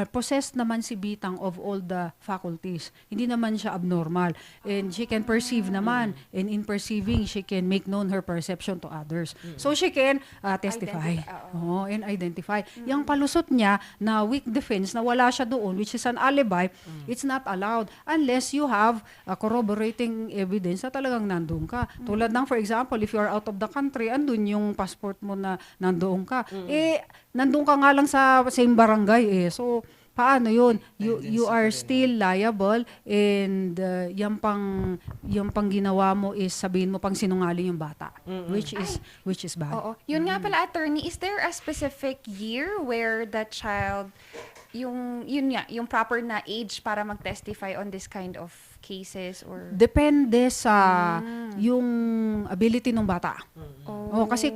[SPEAKER 20] Possessed naman si Bitang of all the faculties. Hindi naman siya abnormal. And she can perceive naman. And in perceiving, she can make known her perception to others. So she can testify. And identify. Yung palusot niya na weak defense, na wala siya doon, which is an alibi, it's not allowed unless you have corroborating evidence na talagang nandun ka. Tulad ng, for example, if you are out of the country, andun yung passport mo na nandoon ka. Nandun ka nga lang sa same barangay So, paano yun? You are still liable and yung pang ginawa mo is sabihin mo pang sinungaling yung bata. Which is bad.
[SPEAKER 12] Oo. Yun nga pala, attorney, is there a specific year where the child, yung proper na age para mag-testify on this kind of cases or
[SPEAKER 20] depende sa yung ability ng bata. Kasi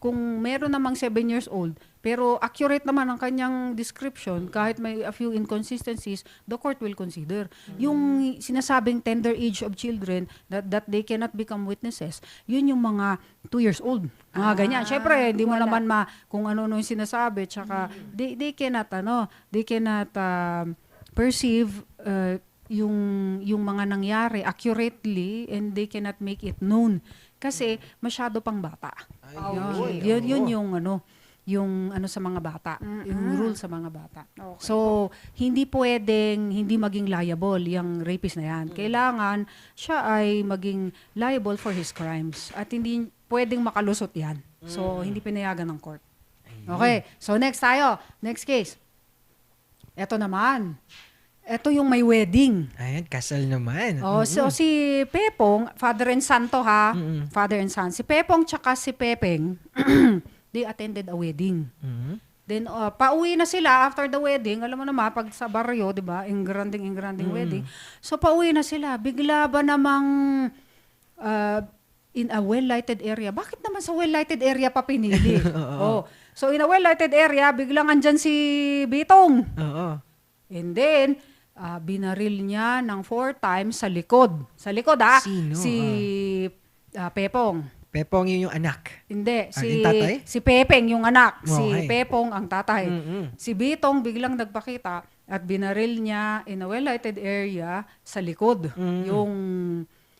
[SPEAKER 20] kung meron namang 7 years old pero accurate naman ang kanyang description kahit may a few inconsistencies, the court will consider. Yung sinasabing tender age of children that they cannot become witnesses, yun yung mga 2 years old. Mga ganyan. Syempre, hindi mo naman kung ano yung sinasabi, tsaka they cannot perceive yung mga nangyari accurately and they cannot make it known kasi masyado pang bata. Yun yung sa mga bata, yung rule sa mga bata. Okay. So, hindi pwedeng hindi maging liable yung rapist na yan. Kailangan siya ay maging liable for his crimes at hindi pwedeng makalusot yan. So, hindi pinayagan ng court. Okay, so next tayo. Next case. Ito naman. Ito yung may wedding.
[SPEAKER 11] Ayan, kasal naman.
[SPEAKER 20] So si Pepong, father and son to ha. Father and son. Si Pepong tsaka si Pepeng, they attended a wedding. Then pauwi na sila after the wedding. Alam mo naman, pag sa baryo, di ba? Ingranding wedding. So pauwi na sila. Bigla ba namang in a well-lighted area? Bakit naman sa well-lighted area pa pinili? So in a well-lighted area, biglang andyan si Bitong. And then, binaril niya ng 4 times sa likod. Sa likod
[SPEAKER 11] Sino?
[SPEAKER 20] Si Pepong.
[SPEAKER 11] Pepong yung anak?
[SPEAKER 20] Hindi.
[SPEAKER 11] Tatay?
[SPEAKER 20] Si Pepeng yung anak.
[SPEAKER 11] Okay.
[SPEAKER 20] Si Pepong ang tatay. Si Bitong biglang nagpakita at binaril niya in a well-lighted area sa likod.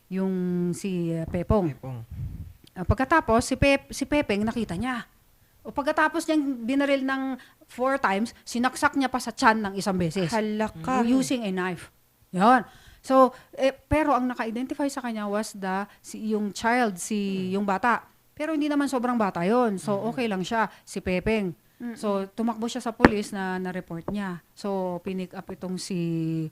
[SPEAKER 20] Yung si Pepong. Pagkatapos, si Pepeng nakita niya. O pagkatapos niyang binaril ng 4 times, sinaksak niya pa sa tiyan ng 1 beses.
[SPEAKER 12] Halaka.
[SPEAKER 20] Using a knife. Yan. So, pero ang naka-identify sa kanya was yung child, yung bata. Pero hindi naman sobrang bata yon. So, okay lang siya, si Pepeng. So, tumakbo siya sa police na report niya. So, pinick up itong si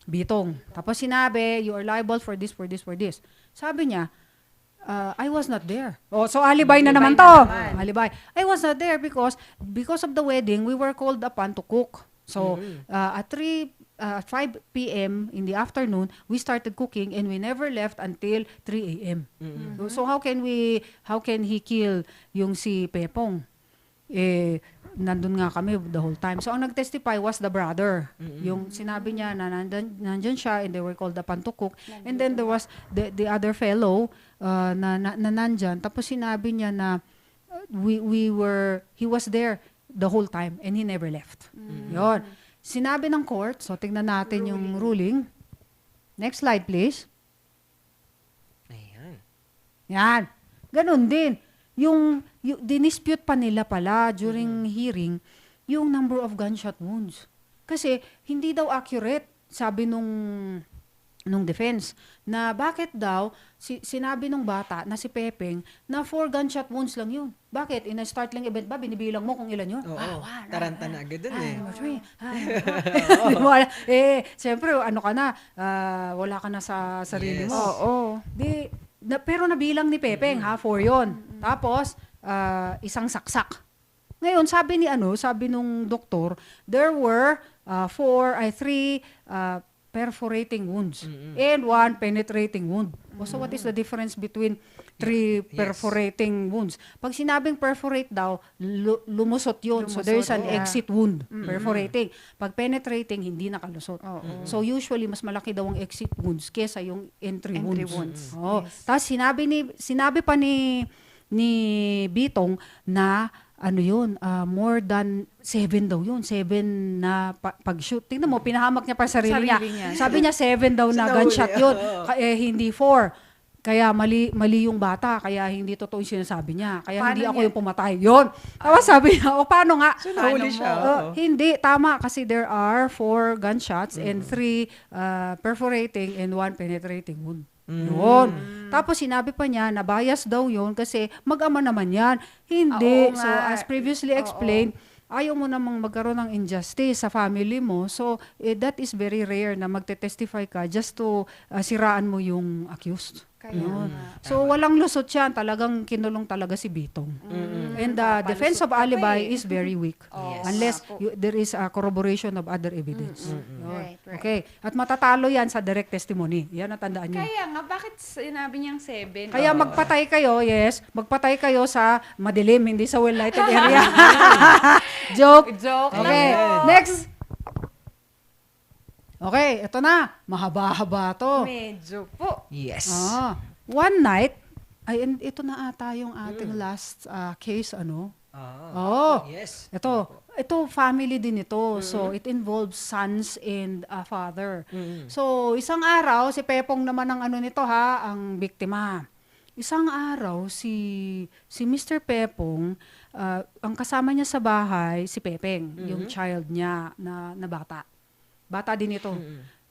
[SPEAKER 20] Bitong. Tapos sinabi, you are liable for this, for this, for this. Sabi niya, I was not there. Oh, so alibi na naman to. Alibi. I was not there because of the wedding, we were called upon to cook. So at 5 p.m. in the afternoon, we started cooking and we never left until 3 a.m. So how can he kill yung si Pepong? Nandun nga kami the whole time. So ang nag-testify was the brother. Yung sinabi niya na nandyan siya and they were called upon to cook. And then there was the other fellow na nandyan. Tapos sinabi niya na he was there the whole time and he never left. Yon. Sinabi ng court, so tingnan natin yung ruling. Next slide, please. Yan. Ganun din. Yung dinispute pa nila pala during hearing yung number of gunshot wounds. Kasi hindi daw accurate, sabi nung defense, na bakit daw sinabi nung bata na si Pepeng na 4 gunshot wounds lang yun. Bakit? In a startling event ba, binibilang mo kung ilan yun?
[SPEAKER 11] Oo, taranta na agad dun
[SPEAKER 20] Siyempre, ano ka na, wala ka na sa sarili mo. Pero nabilang ni Pepeng, 4 yun. Tapos, isang saksak. Ngayon, sabi nung doktor, there were 3 perforating wounds and 1 penetrating wound. So what is the difference between 3 perforating wounds? Pag sinabing perforate daw, lumusot yun. So there is an exit wound, perforating. Pag penetrating, hindi nakalusot. So usually, mas malaki daw ang exit wounds kesa yung entry wounds. Tapos sinabi pa ni Bitong na more than 7 daw yun. 7 na pag-shoot. Tingnan mo, pinahamak niya pa sarili niya. Sabi niya 7 daw na gunshot yun. Hindi 4. Kaya mali yung bata. Kaya hindi totoo yung sinasabi niya. Kaya hindi ako yung pumatay. Yun. Tapos sabi niya, paano nga?
[SPEAKER 11] So nahuli siya.
[SPEAKER 20] Hindi, tama. Kasi there are 4 gunshots and 3 perforating and 1 penetrating wound. Yun. Tapos sinabi pa niya na bias daw yun kasi mag-ama naman yan. Hindi. So as previously explained, ayaw mo namang magkaroon ng injustice sa family mo. So that is very rare na magte-testify ka just to siraan mo yung accused. So walang lusot yan. Talagang kinulong talaga si Bitong. And the defense of alibi is very weak. Unless there is a corroboration of other evidence. Okay. At matatalo yan sa direct testimony. Yan ang tandaan nyo.
[SPEAKER 12] Kaya nga, bakit sinabi niyang 7?
[SPEAKER 20] Kaya magpatay kayo, magpatay kayo sa madilim, hindi sa well-lighted area. Joke. Okay, next. Okay, ito na. Mahaba-haba to.
[SPEAKER 12] Medyo po.
[SPEAKER 11] Yes.
[SPEAKER 20] One night, ito na ata yung ating last case,
[SPEAKER 11] Yes.
[SPEAKER 20] Ito family din ito. So, it involves sons and a father. So, isang araw, si Pepong naman ang nito ang biktima. Isang araw, si Mr. Pepong, ang kasama niya sa bahay, si Pepeng, yung child niya na bata. Bata din ito.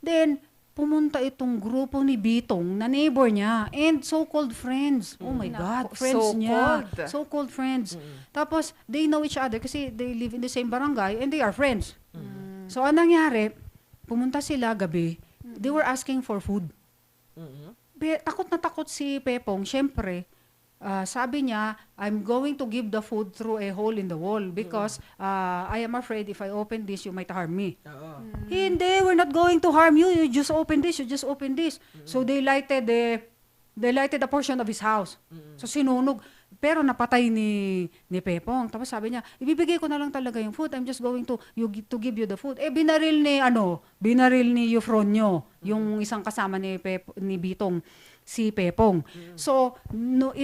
[SPEAKER 20] Then, pumunta itong grupo ni Bitong na neighbor niya and so-called friends. Oh my God, friends niya. So-called friends. Tapos, they know each other kasi they live in the same barangay and they are friends. So, anong nangyari? Pumunta sila gabi. They were asking for food. Takot na takot si Pepong. Siyempre, sabi niya, I'm going to give the food through a hole in the wall because I am afraid if I open this, you might harm me. Hindi, we're not going to harm you. You just open this. So they lighted a portion of his house. So sinunog. Pero napatay ni Pepong. Tapos sabi niya, ibibigay ko na lang talaga yung food. I'm just going to give you the food. Binaril ni Eufronio, yung isang kasama ni Bitong, si Pepong. So,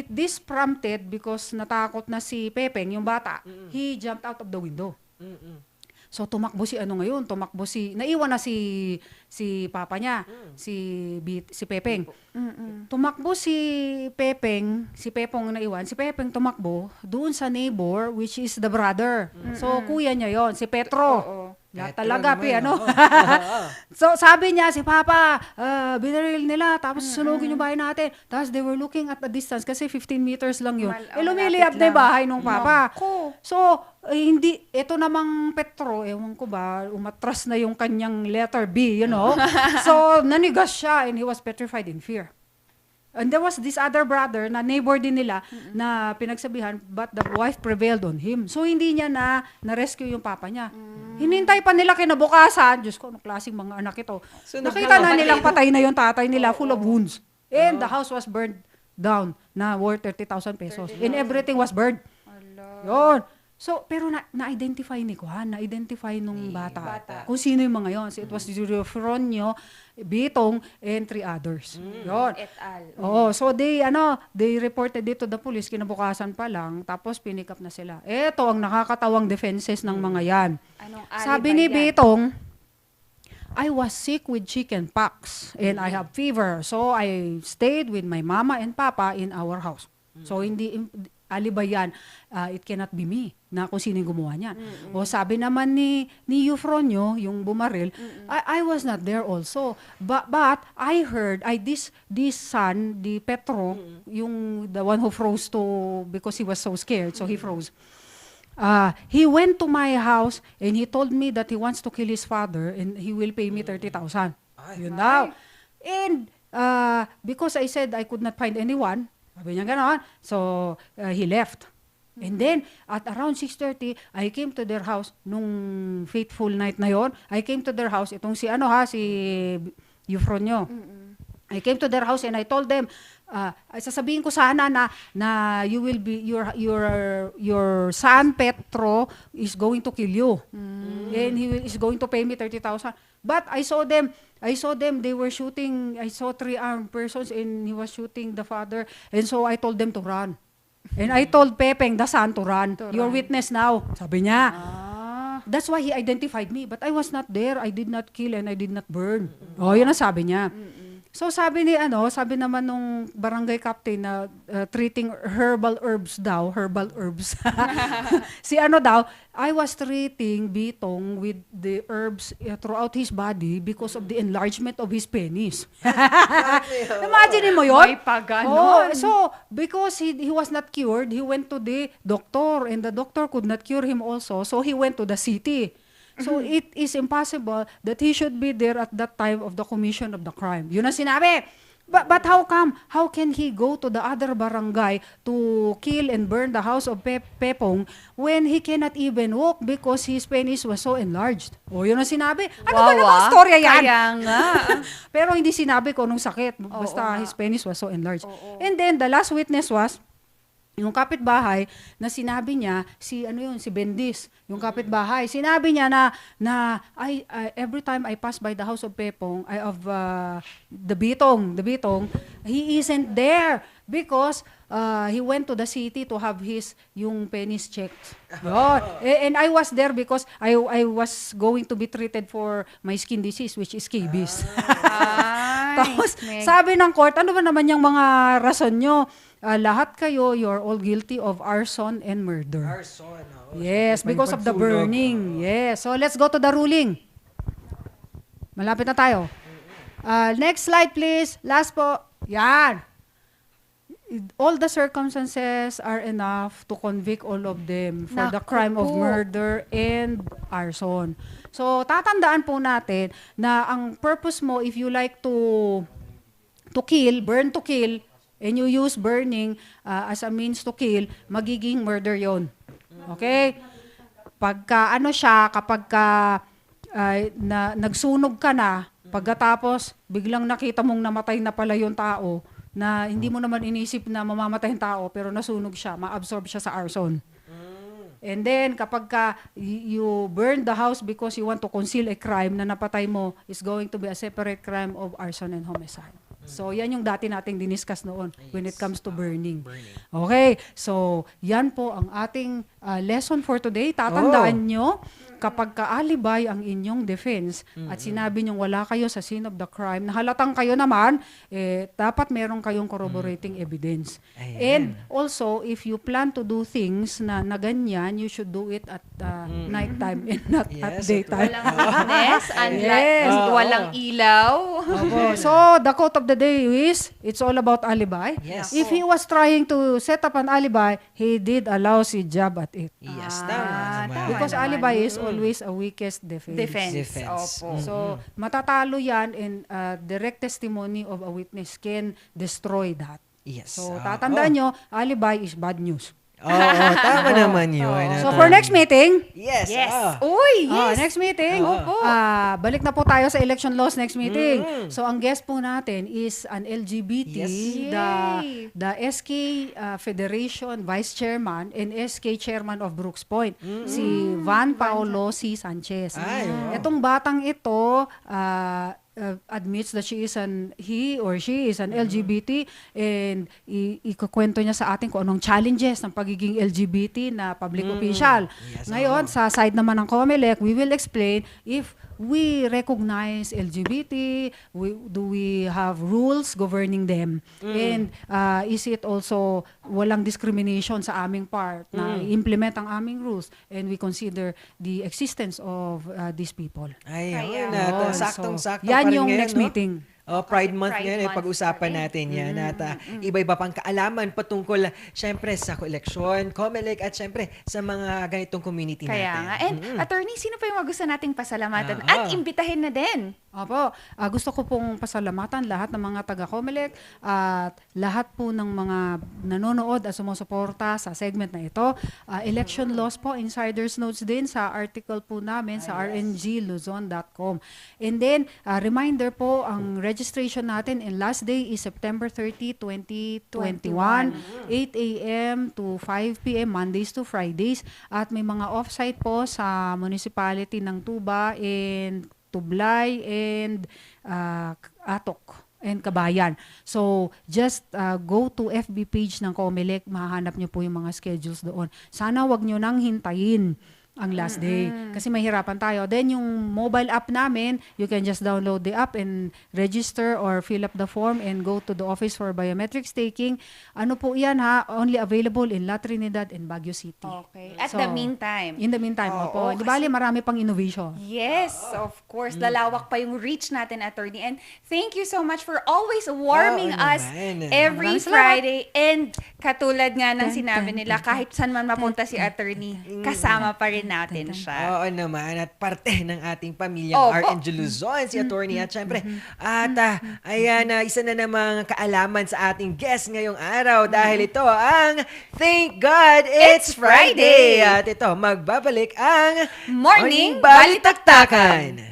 [SPEAKER 20] this prompted because natakot na si Pepeng, yung bata, he jumped out of the window. So, tumakbo naiwan na si papa niya, si Pepeng. Tumakbo si Pepong naiwan, si Pepeng tumakbo doon sa neighbor, which is the brother. So, kuya niya yon, si Petro. Talaga,
[SPEAKER 11] naman,
[SPEAKER 20] ano?
[SPEAKER 11] oo.
[SPEAKER 20] So, sabi niya, si Papa, binaril nila, tapos sunugin yung bahay natin. Tapos they were looking at a distance kasi 15 meters lang yun. Lumiliyab na yung bahay ng Papa. So, hindi, ito namang Petro, ewan ko ba, umatras na yung kanyang letter B, you know? So, nanigas siya and he was petrified in fear. And there was this other brother na neighbor din nila na pinagsabihan, but the wife prevailed on him. So, hindi niya na-rescue yung papa niya. Hinintay pa nila kinabukasan. Diyos ko, anong klaseng mga anak ito.
[SPEAKER 11] So,
[SPEAKER 20] Nakita na nilang patay na yung tatay nila, full of wounds. And the house was burned down na worth 30,000 pesos. And everything was burned. Yun. So, pero na-identify ni Kuhan, na-identify nung bata. Kung sino yung mga yon. So, it was Eufronio, Bitong, and 3 others. Yun.
[SPEAKER 12] Et al.
[SPEAKER 20] Oo. So, they reported it to the police, kinabukasan pa lang, tapos pinick up na sila. Ito ang nakakatawang defenses ng mga yan.
[SPEAKER 12] Anong
[SPEAKER 20] Sabi ni Bitong, I was sick with chicken pox and I have fever. So, I stayed with my mama and papa in our house. So, hindi alibay yan, it cannot be me, na kung sino yung gumawa niyan. O sabi naman ni Eufronio, yung bumaril, I was not there also. But I heard, this son, the Petro, yung the one who froze because he was so scared, so he froze. He went to my house and he told me that he wants to kill his father and he will pay me 30,000. Yun daw. And because I said I could not find anyone, sabi niya gano'n. So, he left. And then, at around 6:30, I came to their house nung fateful night na yon. I came to their house, itong si Eufronio. I came to their house and I told them, sasabihin ko sana na you will be, your son Petro is going to kill you. And is going to pay me 30,000. But I saw them, they were shooting, I saw 3 armed persons and he was shooting the father. And so I told them to run. And I told Pepeng, the son, to run. You're witness now. Sabi niya. That's why he identified me. But I was not there. I did not kill and I did not burn. Yun ang sabi niya. So sabi naman nung barangay captain na treating herbal herbs. Si I was treating Bitong with the herbs throughout his body because of the enlargement of his penis. Imagine mo yun?
[SPEAKER 12] May paganon.
[SPEAKER 20] So, because he was not cured, he went to the doctor and the doctor could not cure him also. So, he went to the city. So, it is impossible that he should be there at that time of the commission of the crime. Yun ang sinabi. But how come? How can he go to the other barangay to kill and burn the house of Pepong when he cannot even walk because his penis was so enlarged? Yun ang sinabi. Ano ba namang storya yan?
[SPEAKER 12] Kaya nga.
[SPEAKER 20] Pero hindi sinabi ko nung sakit. Basta his penis was so enlarged. And then, the last witness was yung kapitbahay na sinabi niya, si Bendis, yung kapitbahay, sinabi niya na every time I pass by the house of Pepong, the Bitong, he isn't there because he went to the city to have yung penis checked. And I was there because I was going to be treated for my skin disease, which is scabies. Tapos, sabi ng court, ano ba naman yung mga rason nyo? Lahat kayo, you're all guilty of arson and murder.
[SPEAKER 11] Arson.
[SPEAKER 20] Yes, because of the burning. Yes. So, let's go to the ruling. Malapit na tayo. Next slide, please. Last po. Yan. All the circumstances are enough to convict all of them for the crime of murder and arson. So, tatandaan po natin na ang purpose mo, if you like to kill, burn to kill, and you use burning as a means to kill, magiging murder yon. Okay? Kapag nagsunog ka na, pagkatapos, biglang nakita mong namatay na pala yung tao, na hindi mo naman inisip na mamamatay yung tao, pero nasunog siya, ma-absorb siya sa arson. And then, kapag you burn the house because you want to conceal a crime na napatay mo, is going to be a separate crime of arson and homicide. So, yan yung dati nating diniscuss noon when it comes to burning. Okay, so yan po ang ating lesson for today. Tatandaan nyo, kapag ka-alibay ang inyong defense at sinabi nyo wala kayo sa scene of the crime, na halatang kayo naman, dapat meron kayong corroborating evidence. And also, if you plan to do things na ganyan, you should do it at nighttime and not at daytime.
[SPEAKER 12] Walang witness, walang ilaw.
[SPEAKER 20] So, the quote of the day is, it's all about alibi. If he was trying to set up an alibi, he did a lousy job at it.
[SPEAKER 11] Yes, tama.
[SPEAKER 20] Because alibi is always a weakest defense.
[SPEAKER 12] Opo.
[SPEAKER 20] So, matatalo yan, and direct testimony of a witness can destroy that.
[SPEAKER 11] Yes.
[SPEAKER 20] So, tatandaan nyo, alibi is bad news.
[SPEAKER 11] Oo, tama naman yun.
[SPEAKER 20] So, for next meeting,
[SPEAKER 11] Yes.
[SPEAKER 12] Uy, yes.
[SPEAKER 20] next meeting, balik na po tayo sa election laws next meeting. So, ang guest po natin is an LGBT, the SK Federation Vice Chairman and SK Chairman of Brooks Point, si Van Paulo C. Sanchez. Itong batang ito, admits that she is he or she is an LGBT, and ikukwento niya sa atin kung anong challenges ng pagiging LGBT na public official. Ngayon, sa side naman ng COMELEC, we will explain if we recognize LGBT, do we have rules governing them, and is it also walang discrimination sa aming part na implement ang aming rules, and we consider the existence of these people.
[SPEAKER 11] Ayun, saktong-sakto
[SPEAKER 20] yan
[SPEAKER 11] pa rin
[SPEAKER 20] yung
[SPEAKER 11] ngayon,
[SPEAKER 20] next
[SPEAKER 11] no?
[SPEAKER 20] meeting.
[SPEAKER 11] Pride Month
[SPEAKER 12] Pride
[SPEAKER 11] ngayon,
[SPEAKER 12] Month
[SPEAKER 11] pag-usapan natin yan. At iba-iba pang kaalaman patungkol, syempre, sa eleksyon, COMELEC, at syempre, sa mga ganitong community natin.
[SPEAKER 12] Kaya nga. And attorney, sino pa yung gusto nating pasalamatan at imbitahin na din?
[SPEAKER 20] Opo, gusto ko pong pasalamatan lahat ng mga taga-COMELEC at lahat po ng mga nanonood at sumusuporta sa segment na ito. Election laws po, insider's notes din sa article po namin sa rngluzon.com. And then, reminder po, ang registration natin and last day is September 30, 2021, 8 a.m. to 5 p.m. Mondays to Fridays. At may mga off-site po sa municipality ng Tuba and Tublay and Atok and Kabayan. So, just go to FB page ng COMELEC, mahahanap nyo po yung mga schedules doon. Sana wag nyo nang hintayin ang last day. Kasi mahirapan tayo. Then, yung mobile app namin, you can just download the app and register or fill up the form and go to the office for biometric staking. Ano po yan ha? Only available in La Trinidad and Baguio City.
[SPEAKER 12] Okay. At the meantime.
[SPEAKER 20] In the meantime, opo. Di bali, marami pang innovation.
[SPEAKER 12] Yes, of course. Lalawak pa yung reach natin, attorney. And thank you so much for always warming us every Friday. And katulad nga ng sinabi nila, kahit saan man mapunta si attorney, kasama pa rin natin siya.
[SPEAKER 11] Oo naman, at parte ng ating pamilyang RNG Luzon, si attorney, at syempre, ayan, isa na namang kaalaman sa ating guest ngayong araw dahil ito ang Thank God It's Friday! At ito, magbabalik ang
[SPEAKER 12] Morning
[SPEAKER 11] Balitaktakan!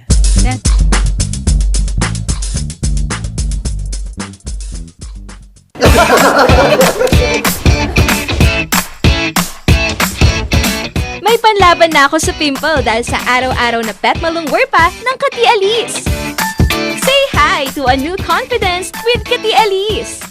[SPEAKER 3] May panlaban na ako sa pimple dahil sa araw-araw na pet malungwer pa ng Kati Alice. Say hi to a new confidence with Kati Alice.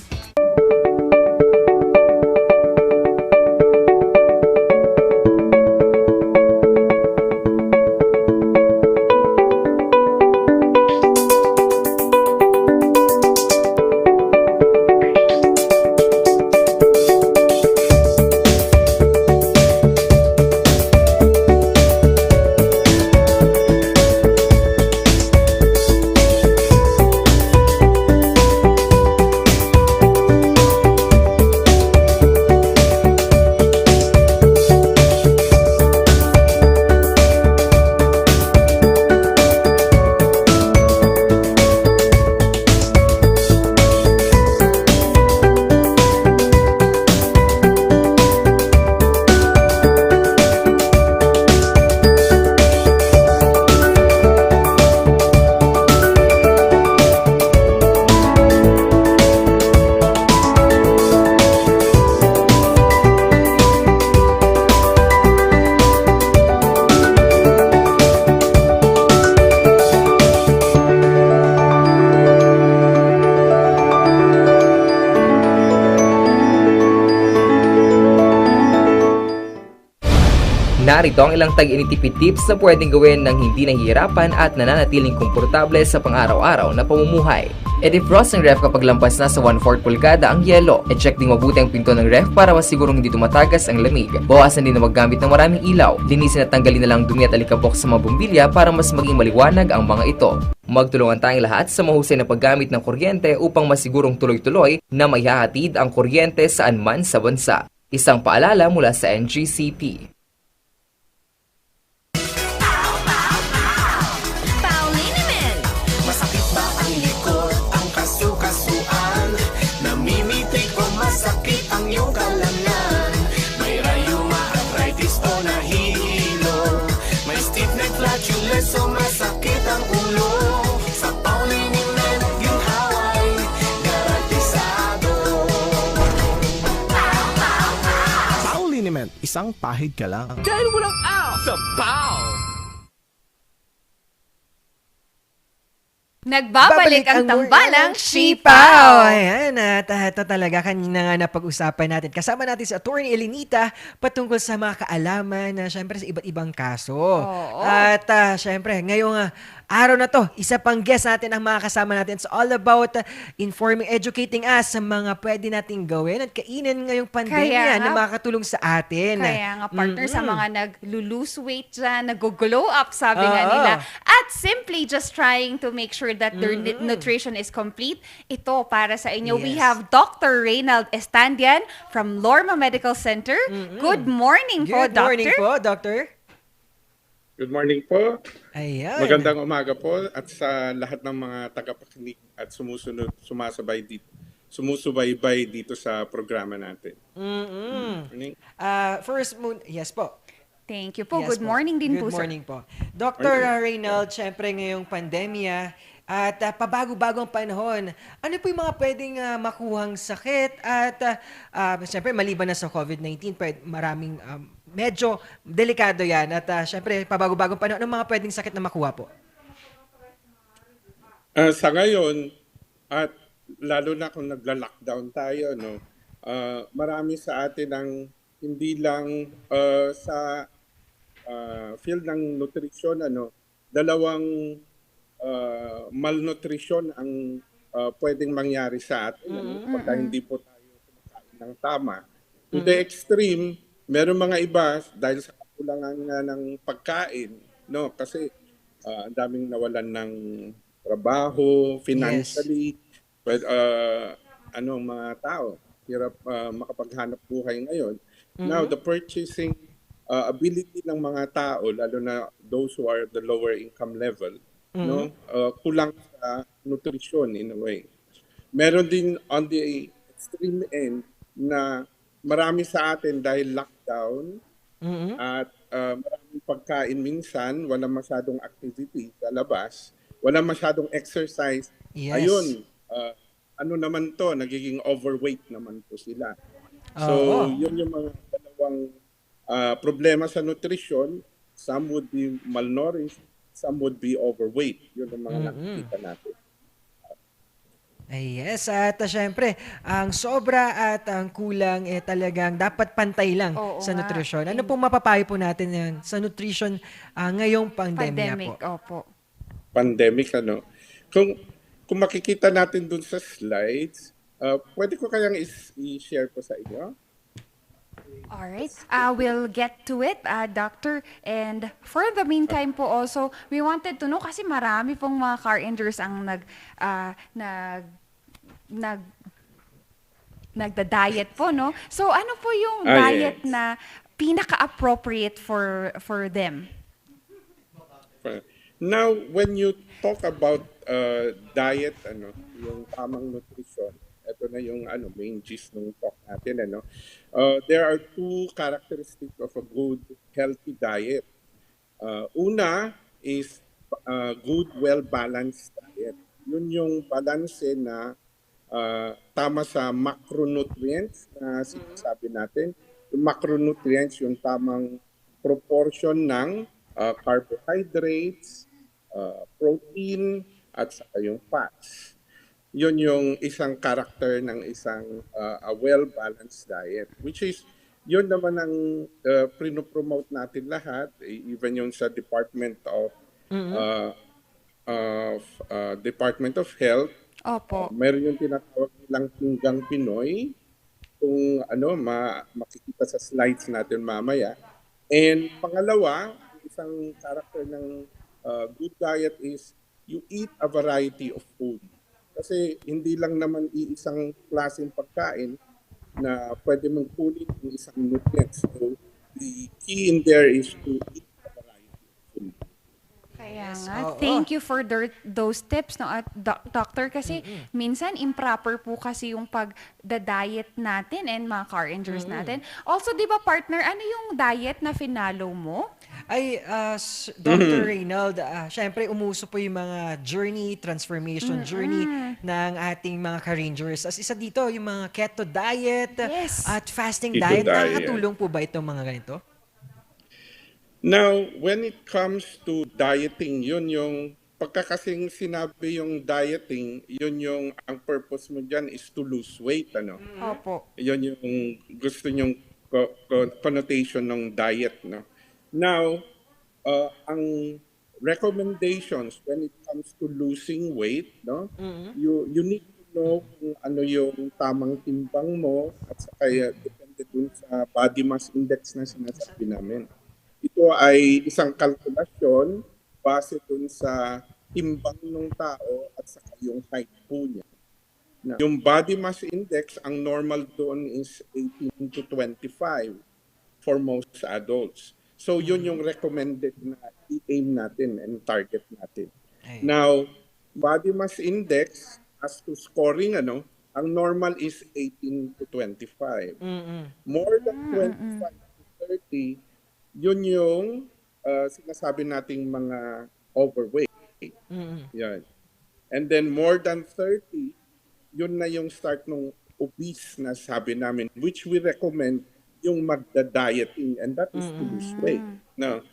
[SPEAKER 9] Narito ang ilang tag-initipid tips na pwedeng gawin ng hindi nahihirapan at nananatiling komportable sa pang-araw-araw na pamumuhay. I-defrost ng ref kapag lampas na sa 1/4 pulgada ang yelo. I-check ding mabuti ang pinto ng ref para masigurong hindi tumatagas ang lamig. Bawasan din na maggamit ng maraming ilaw. Linisin at tanggalin na lang dumi at alikabok sa mga bumbilya para mas maging maliwanag ang mga ito. Magtulungan tayong lahat sa mahusay na paggamit ng kuryente upang masigurong tuloy-tuloy na maihahatid ang kuryente saan man sa bansa. Isang paalala mula sa NGCP.
[SPEAKER 1] Masakit ba ang likod, ang kasu-kasuan? Namimitig o masakit ang iyong kalamnan? May rayuma, arthritis o nahihilo? May stiff neck, flatulence o masakit ang ulo? Sa Pauliniment, ginhaway, garantisado.
[SPEAKER 19] Pauliniment, isang pahid ka lang.
[SPEAKER 1] Dahil walang out sa Pau!
[SPEAKER 3] Nagbabalik ang tambalang
[SPEAKER 11] Sipaw! Ayan, at ito talaga kanina nga napag-usapan natin. Kasama natin si Attorney Elenita patungkol sa mga kaalaman na syempre sa iba't ibang kaso.
[SPEAKER 12] Oo.
[SPEAKER 11] At syempre, ngayong araw na to, isa pang guest natin ang mga kasama natin. It's all about informing, educating us sa mga pwede nating gawin at kainin ngayong pandemya na makakatulong sa atin.
[SPEAKER 12] Kaya nga partner sa mga nag-lose weight dyan, nag-glow up sabi nga
[SPEAKER 11] Oo.
[SPEAKER 12] nila. At simply just trying to make sure that their nutrition is complete. Ito para sa inyo. We
[SPEAKER 11] Yes.
[SPEAKER 12] have Dr. Reynald Estandian from Lorma Medical Center. Good morning po,
[SPEAKER 11] Good morning
[SPEAKER 12] Doctor.
[SPEAKER 11] po, Doctor.
[SPEAKER 21] Good morning po.
[SPEAKER 11] Ayan.
[SPEAKER 21] Magandang umaga po at sa lahat ng mga tagapakinig at sumusubaybay dito sa programa natin. Morning.
[SPEAKER 11] First, yes po.
[SPEAKER 12] Thank you po.
[SPEAKER 11] Yes
[SPEAKER 12] Good morning din po,
[SPEAKER 11] Good
[SPEAKER 12] sir.
[SPEAKER 11] morning po. Dr. Reynald, syempre ngayong pandemya at pabago-bagong panahon, ano po yung mga pwedeng makuhang sakit at syempre maliban na sa COVID-19, maraming medyo delikado yan at syempre pabago-bagong panahon, ano mga pwedeng sakit na makuha po?
[SPEAKER 21] Sa ngayon, at lalo na kung nagla-lockdown tayo, no, marami sa atin ang hindi lang sa field ng nutrition, dalawang malnutrition ang pwedeng mangyari sa atin pagka hindi po tayo kumakain ng tama. To the extreme, meron mga iba dahil sa kakulangan nga ng pagkain, no, kasi ang daming nawalan ng trabaho, financially, mga tao hirap makapaghanap buhay ngayon. Now, the purchasing ability ng mga tao, lalo na those who are the lower income level, no, kulang sa nutrition in a way. Meron din on the extreme end na marami sa atin dahil lockdown at maraming pagkain minsan, walang masyadong activity sa labas, walang masyadong exercise.
[SPEAKER 11] Yes.
[SPEAKER 21] Ayun, naman to, nagiging overweight naman po sila. So, yun yung mga dalawang problema sa nutrition. Some would be malnourished, some would be overweight. Yun ang mga nakikita natin.
[SPEAKER 11] Ay, yes, at syempre, ang sobra at ang kulang talagang dapat pantay lang sa nutrisyon. Ano pong mapapayo po natin yan sa nutrition ngayong pandemya po?
[SPEAKER 21] Pandemic, Kung makikita natin dun sa slides, pwede ko kayang i-share po sa inyo?
[SPEAKER 12] Alright, we'll get to it, Doctor. And for the meantime po also, we wanted to know kasi marami pong mga car enders ang nagda-diet po, no? So ano po yung diet na pinaka-appropriate for them?
[SPEAKER 21] Now, when you talk about diet, yung tamang nutrition, ito na yung main gist ng talk natin. There are two characteristics of a good, healthy diet. Una is good, well-balanced diet. Yun yung balance na tama sa macronutrients na sinasabi natin. Yung macronutrients, yung tamang proportion ng carbohydrates, protein, at saka yung fats. Yun yung isang character ng isang well-balanced diet, which is yun naman ang prinopromote natin lahat, even yung sa Department of Health.
[SPEAKER 12] Opo.
[SPEAKER 21] Meron yung tinatawag nilang Pinggang Pinoy, kung makikita sa slides natin mamaya. And pangalawa, isang character ng good diet is you eat a variety of food. Kasi hindi lang naman iisang klaseng pagkain na pwede mong kunin ng isang nutrients. So the key in there is to eat a variety of food.
[SPEAKER 12] Kaya nga, thank you for those tips, no, at doctor, kasi minsan improper po kasi yung pag-diet natin and mga car injuries natin. Also, di ba partner, ano yung diet na finalo mo?
[SPEAKER 11] Ay, Dr. Reynald, syempre umuso po yung mga transformation journey ng ating mga ka-rangers. As isa dito, yung mga keto diet at fasting
[SPEAKER 21] Keto
[SPEAKER 11] diet.
[SPEAKER 21] diet.
[SPEAKER 11] Nakakatulong po ba itong mga ganito?
[SPEAKER 21] Now, when it comes to dieting, yun yung pagkakasing sinabi yung dieting, yun yung ang purpose mo dyan is to lose weight, ano?
[SPEAKER 12] Opo.
[SPEAKER 21] Yun yung gusto nyong connotation ng diet, no? Now, ang recommendations when it comes to losing weight, no? You need to know kung ano yung tamang timbang mo at saka depende dun sa body mass index na sinasabi namin. Ito ay isang kalkulasyon base dun sa timbang ng tao at saka yung height po niya. Yung body mass index, ang normal doon is 18 to 25 for most adults. So yun yung recommended na i-aim natin and target natin. Now, body mass index as to scoring, ang normal is 18 to 25. More than 25 to 30, yun yung sinasabi nating mga overweight. Yan. And then more than 30, yun na yung start ng obese na sabi namin, which we recommend yung magda-dieting, and that is to lose weight. Now,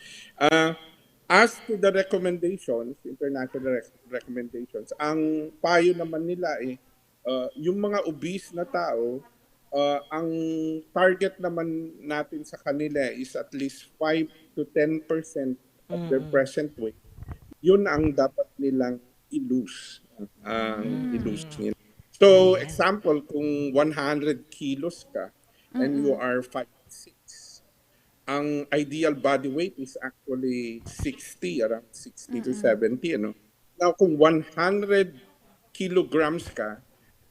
[SPEAKER 21] as to the recommendations, international recommendations, ang payo naman nila yung mga obese na tao, ang target naman natin sa kanila is at least 5 to 10% of their present weight. Yun ang dapat nilang i-lose. I-lose nila. So, example, kung 100 kilos ka and you are 5'6", ang ideal body weight is actually 60, around 60 to 70. Now, kung 100 kilograms ka,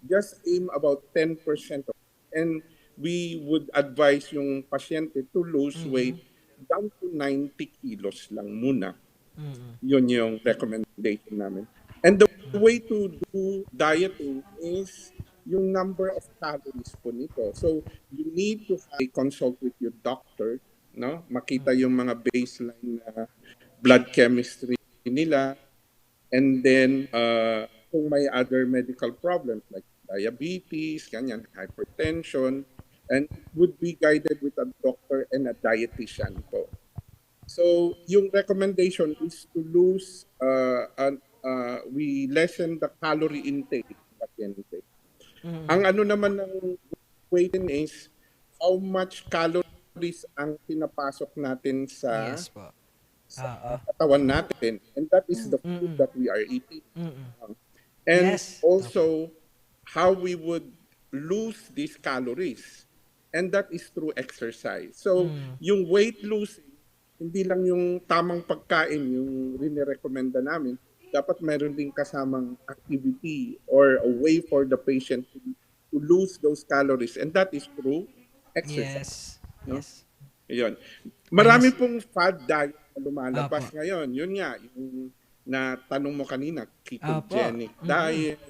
[SPEAKER 21] just aim about 10% of. And we would advise yung pasyente to lose weight down to 90 kilos lang muna. Yun yung recommendation namin. And the way to do dieting is yung number of calories po nito. So you need to consult with your doctor, no? Makita yung mga baseline na blood chemistry nila. And then kung may other medical problems like diabetes, ganyan, hypertension, and would be guided with a doctor and a dietitian po. So, yung recommendation is to lose, we lessen the calorie intake. Ang ano naman ng weighting is how much calories ang pinapasok natin sa katawan natin. And that is the food that we are eating. And also, how we would lose these calories. And that is through exercise. So, yung weight losing, hindi lang yung tamang pagkain yung rinirekomenda namin. Dapat meron din kasamang activity or a way for the patient to lose those calories. And that is through exercise. Yun. Marami pong fad diet na lumalabas ngayon. Yun nga, yung natanong mo kanina, ketogenic diet,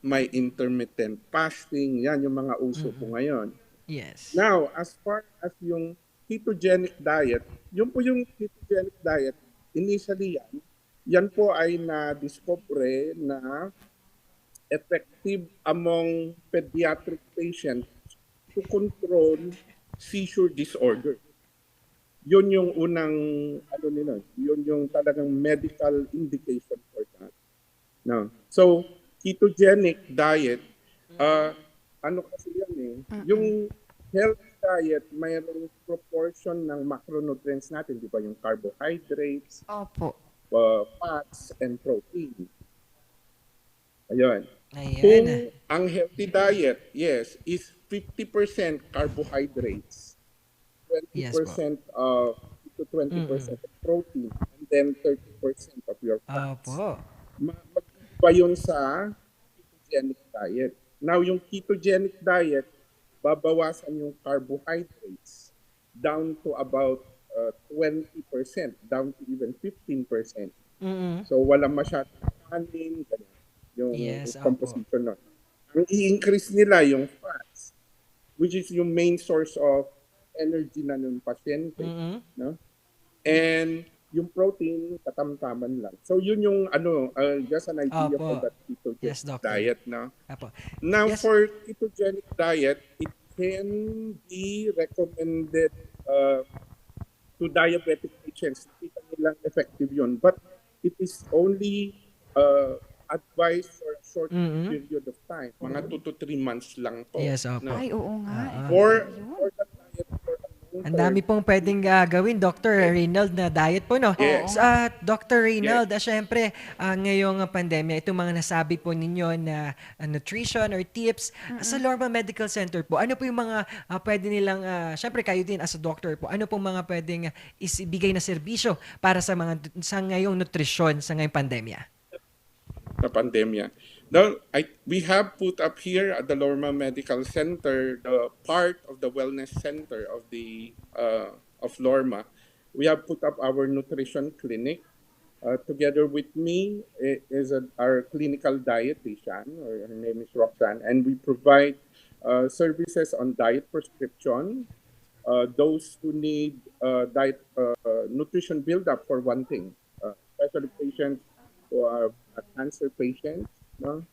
[SPEAKER 21] may intermittent fasting, yan yung mga uso po ngayon. Now, as far as yung ketogenic diet, yun po yung ketogenic diet, initially yan po ay na-discover na effective among pediatric patients to control seizure disorder. Yun yung unang, yun yung talagang medical indication for that. No. So, ketogenic diet, ano kasi yan yung health diet, mayroong proportion ng macronutrients natin, di ba? Yung carbohydrates,
[SPEAKER 12] Opo.
[SPEAKER 21] fats, and protein. Ayun.
[SPEAKER 11] Ayan.
[SPEAKER 21] Kung ang healthy diet, yes, is 50% carbohydrates, 20% to 20% of protein, and then 30% of your fats.
[SPEAKER 11] Opo.
[SPEAKER 21] Mag-iba yun sa ketogenic diet. Now, yung ketogenic diet, babawasan yung carbohydrates down to about 20%, down to even 15%. So, walang masyadong kanin, ganyan, yung composition nun. Ang i-increase nila yung fats, which is yung main source of energy na ng pasyente. No? And yung protein, katamtaman lang. So, yun yung, just an idea for that ketogenic diet. No? Now, for ketogenic diet, it can be recommended to diabetic patients. Kita nilang effective yun. But it is only advised for a short period of time. Mga 2 to 3 months lang po.
[SPEAKER 11] Yes, opo.
[SPEAKER 21] No?
[SPEAKER 12] Ay, oo nga.
[SPEAKER 21] For that diet,
[SPEAKER 11] Ang dami pong pwedeng gawin, Dr. Reynald, na diet po, no?
[SPEAKER 21] Yes.
[SPEAKER 11] Dr. Reynald, syempre, ngayong pandemya, itong mga nasabi po ninyo na nutrition or tips, sa Lorma Medical Center po, ano po yung mga pwede nilang, syempre kayo din as a doctor po, ano pong mga pwedeng isibigay na serbisyo para sa ngayong nutrisyon sa ngayong pandemya?
[SPEAKER 21] The pandemia. Now, we have put up here at the Lorma Medical Center the part of the wellness center of the of Lorma. We have put up our nutrition clinic. Together with me is our clinical dietitian, or her name is Roxanne, and we provide services on diet prescription. Those who need diet nutrition build-up, for one thing, especially patients who are cancer patients. No?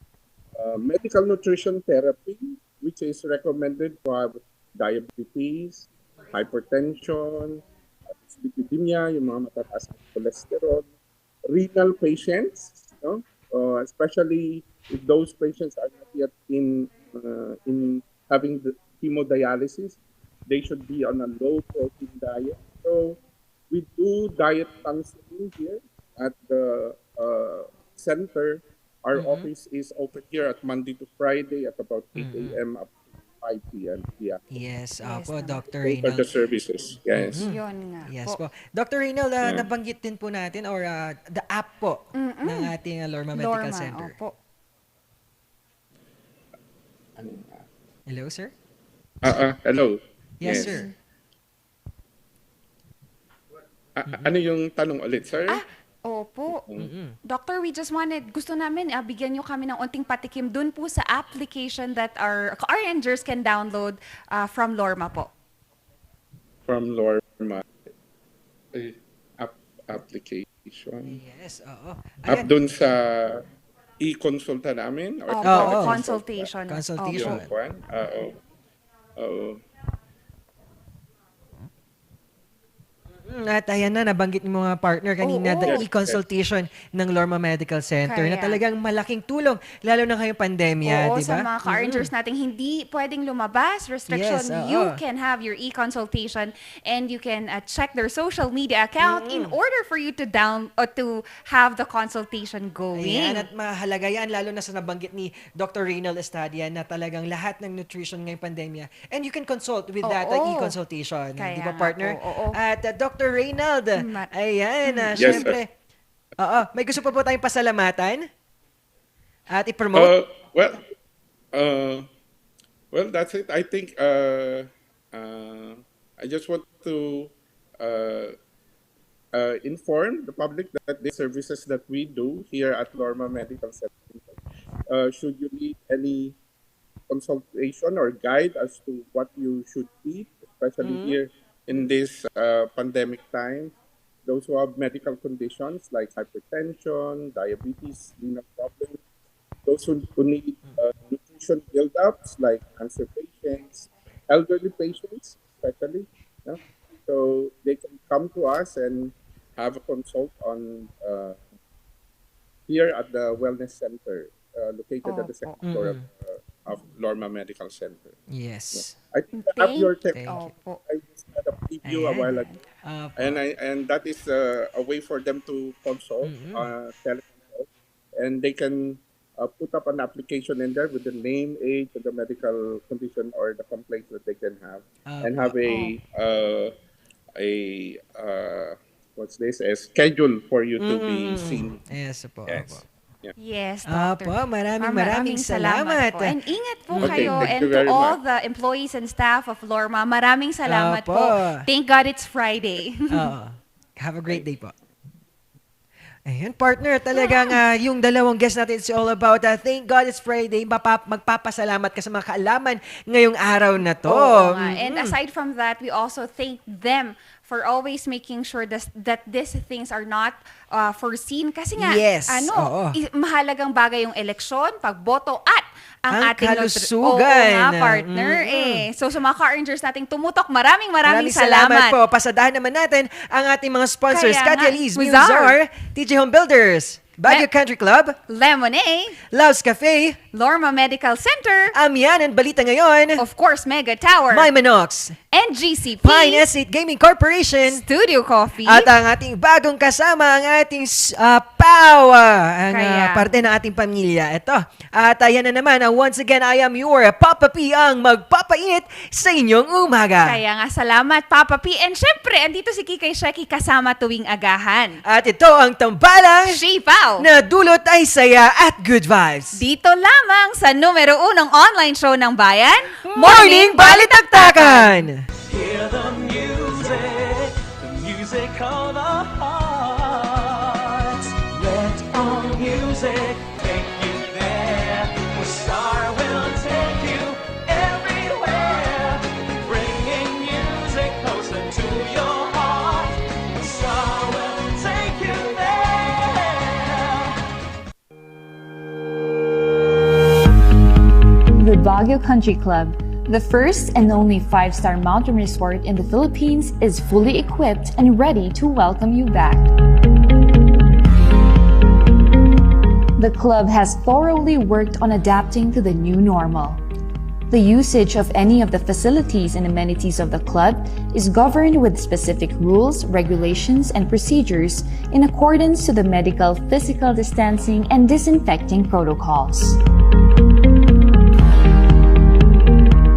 [SPEAKER 21] Medical nutrition therapy, which is recommended for diabetes, hypertension, dyslipidemia, yung mga matataas na cholesterol, renal patients, no? Especially if those patients are not yet in having the hemodialysis, they should be on a low protein diet. So we do diet counseling here at the center. Our office is open here at Monday to Friday at about 8 a.m. up to 5 p.m. Yeah.
[SPEAKER 11] Yes, po, Dr.
[SPEAKER 21] Those are
[SPEAKER 11] Reynald.
[SPEAKER 21] the services. Yes.
[SPEAKER 12] Yun nga
[SPEAKER 11] Yes
[SPEAKER 12] po.
[SPEAKER 11] po. Dr. Reynald, nabanggit din po natin or the app po ng ating Lorma Medical Center.
[SPEAKER 12] Opo.
[SPEAKER 11] Hello, sir?
[SPEAKER 21] Hello.
[SPEAKER 11] Yes, sir.
[SPEAKER 21] Ano yung tanong ulit, sir?
[SPEAKER 12] Opo. Doctor, we just wanted, gusto namin, bigyan nyo kami ng unting patikim dun po sa application that our RNgers can download from Lorma po.
[SPEAKER 21] From Lorma. Application.
[SPEAKER 11] Yes, oo.
[SPEAKER 21] Up dun sa e-consulta namin? Or
[SPEAKER 12] Consultation.
[SPEAKER 11] Consultation.
[SPEAKER 21] Oo.
[SPEAKER 11] At ayan na, nabanggit ng mga partner kanina, the e-consultation ng Lorma Medical Center na talagang malaking tulong, lalo na ngayong pandemya, di ba?
[SPEAKER 12] Sa mga ka-RNgers natin, hindi pwedeng lumabas, restriction, you can have your e-consultation and you can check their social media account in order for you to to have the consultation going.
[SPEAKER 11] Ayan, at mahalaga yan, lalo na sa nabanggit ni Dr. Reynald Estadia na talagang lahat ng nutrition ngayong pandemya. And you can consult with that e-consultation. Di ba, partner? At Dr. Reynald, ayan, syempre, may gusto pa po tayong pasalamatan at i-promote?
[SPEAKER 21] Well, that's it. I think I just want to inform the public that the services that we do here at Lorma Medical Center, should you need any consultation or guide as to what you should eat, especially here in this pandemic time, those who have medical conditions like hypertension, diabetes, renal problems, those who need nutrition build-ups like cancer patients, elderly patients especially, so they can come to us and have a consult on here at the Wellness Center located at the second floor of of Lorma Medical Center.
[SPEAKER 11] Yes.
[SPEAKER 21] I think I have your text.
[SPEAKER 11] Thank you.
[SPEAKER 21] I just had a preview a while ago. And that is a way for them to consult, teleconsult, and they can put up an application in there with the name, age, and the medical condition or the complaints that they can have, and have a schedule for you to be seen.
[SPEAKER 11] Yes, po.
[SPEAKER 21] Yes. Yeah.
[SPEAKER 12] Yes,
[SPEAKER 11] Apo,
[SPEAKER 12] Doctor.
[SPEAKER 11] maraming salamat.
[SPEAKER 12] po. And ingat po
[SPEAKER 21] Okay,
[SPEAKER 12] kayo.
[SPEAKER 21] thank
[SPEAKER 12] And
[SPEAKER 21] you
[SPEAKER 12] to
[SPEAKER 21] very
[SPEAKER 12] all
[SPEAKER 21] much.
[SPEAKER 12] the employees and staff of Lorma, maraming salamat
[SPEAKER 11] Apo.
[SPEAKER 12] po. Thank God it's Friday.
[SPEAKER 11] Have a great day po. Ayun, partner, talagang yung dalawang guest natin, it's all about thank God it's Friday. Magpapasalamat ka sa mga kaalaman ngayong araw na to.
[SPEAKER 12] Oo nga. And aside from that, we also thank them for always making sure that these things are not foreseen. Kasi nga,
[SPEAKER 11] Yes, oo.
[SPEAKER 12] mahalagang bagay yung eleksyon, pagboto at ang ating
[SPEAKER 11] kalusugan.
[SPEAKER 12] Oo nga, partner. So sa mga car-rangers nating tumutok, maraming salamat.
[SPEAKER 11] po. Pasadahan naman natin ang ating mga sponsors.
[SPEAKER 12] Kaya
[SPEAKER 11] Katia
[SPEAKER 12] nga,
[SPEAKER 11] Lee's,
[SPEAKER 12] Wizard,
[SPEAKER 11] Muzar, TJ Home Builders, Baguio Country Club,
[SPEAKER 12] Lemonade,
[SPEAKER 11] Love's Cafe,
[SPEAKER 12] Lorma Medical Center,
[SPEAKER 11] Amian and Balita Ngayon,
[SPEAKER 12] of course, Mega Tower,
[SPEAKER 11] My Manox,
[SPEAKER 12] and GCP,
[SPEAKER 11] Pine Estate Gaming Corporation,
[SPEAKER 12] Studio Coffee,
[SPEAKER 11] at ang ating bagong kasama, ang ating PAWA, ang parte ng ating pamilya. Ito. At ayan na naman, once again, I am your Papa P, ang magpapainit sa inyong umaga.
[SPEAKER 12] Kaya nga, salamat, Papa P. And syempre, andito si Kikay Sheki kasama tuwing agahan.
[SPEAKER 11] At ito ang tambalang
[SPEAKER 12] Shipaw
[SPEAKER 11] na dulot ay saya at good vibes.
[SPEAKER 12] Dito lamang sa numero 1 online show ng bayan,
[SPEAKER 11] Morning Balitaktakan!
[SPEAKER 1] Hear the music of the heart. Let our music take you there. Where Star will take you everywhere. Bringing music closer to your heart. Star will take you there.
[SPEAKER 2] The Baguio Country Club, the first and only 5-star mountain resort in the Philippines, is fully equipped and ready to welcome you back. The club has thoroughly worked on adapting to the new normal. The usage of any of the facilities and amenities of the club is governed with specific rules, regulations, and procedures in accordance to the medical, physical distancing, and disinfecting protocols.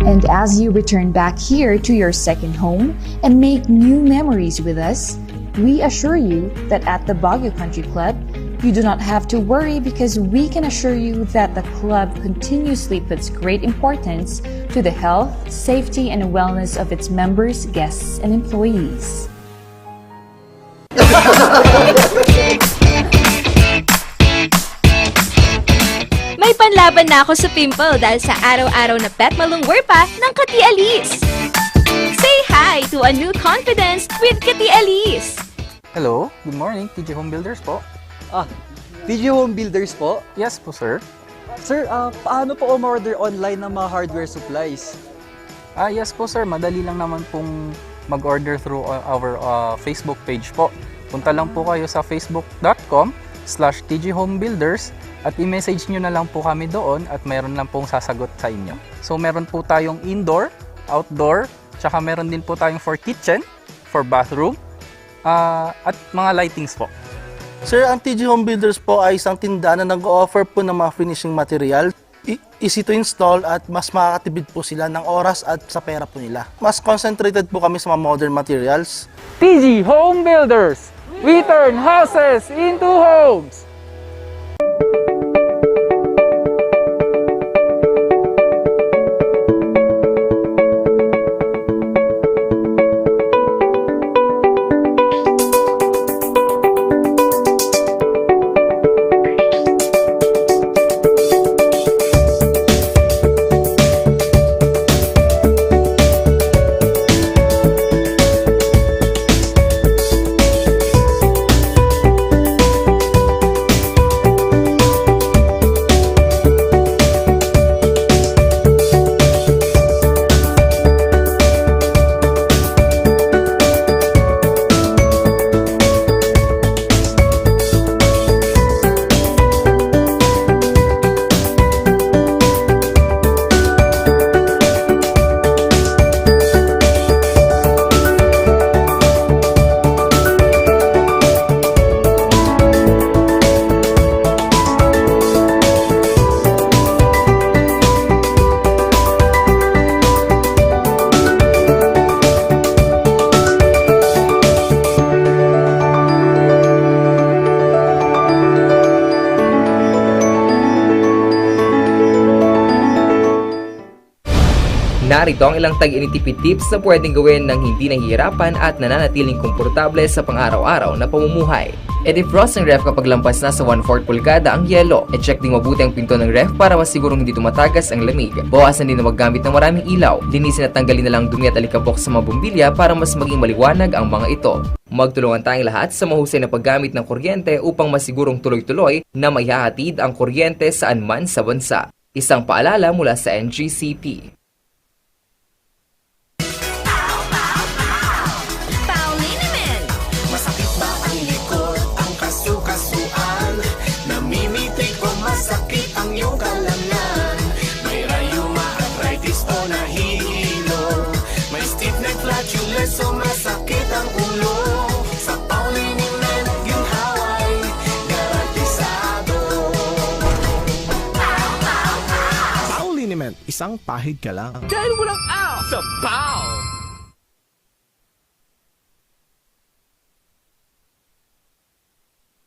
[SPEAKER 2] And as you return back here to your second home and make new memories with us, we assure you that at the Baguio Country Club, you do not have to worry because we can assure you that the club continuously puts great importance to the health, safety, and wellness of its members, guests, and employees.
[SPEAKER 3] May panlaban na ako sa pimple dahil sa araw-araw na pet malungwer pa ng Kati Alice. Say hi to a new confidence with Kati Alice.
[SPEAKER 4] Hello, good morning, TJ Home Builders po.
[SPEAKER 5] TJ Home Builders po?
[SPEAKER 4] Yes po, sir.
[SPEAKER 5] Sir, paano po umorder online ng mga hardware supplies?
[SPEAKER 4] Yes po, sir. Madali lang naman pong mag-order through our Facebook page po. Punta lang po kayo sa facebook.com/tjhomebuilders at i-message nyo na lang po kami doon at mayroon lang pong sasagot sa inyo. So meron po tayong indoor, outdoor, tsaka meron din po tayong for kitchen, for bathroom, at mga lightings po.
[SPEAKER 6] Sir, ang TJ Home Builders po ay isang tindahan na nag-offer po ng mga finishing material. Easy to install at mas makakatipid po sila ng oras at sa pera po nila. Mas concentrated po kami sa mga modern materials.
[SPEAKER 4] TJ Home Builders! We turn houses into homes!
[SPEAKER 9] Narito ang ilang tag-initipid tips na pwedeng gawin ng hindi nahihirapan at nananatiling komportable sa pang-araw-araw na pamumuhay. I-defrost ang ref kapag lampas na sa 1/4 pulgada ang yelo. I-check din mabuti ang pinto ng ref para masigurong hindi tumatagas ang lamig. Bawasan din na maggamit ng maraming ilaw. Linisin at tanggalin na lang dumi at alikabok sa mga bumbilya para mas maging maliwanag ang mga ito. Magtulungan tayong lahat sa mahusay na paggamit ng kuryente upang masigurong tuloy-tuloy na may hahatid ang kuryente saan man sa bansa. Isang paalala mula sa NGCP.
[SPEAKER 1] Masakit ba ang likod, ang kasu-kasuan? Namimitik o masakit ang iyong kalamnan? May rayuma, arthritis o nahihilo? May stiff neck, flatulence o masakit ang ulo? Sa Pauliniment, ginhaway, garantisado.
[SPEAKER 19] Pauliniment, isang pahid ka lang.
[SPEAKER 1] Dahil walang out sa PAO!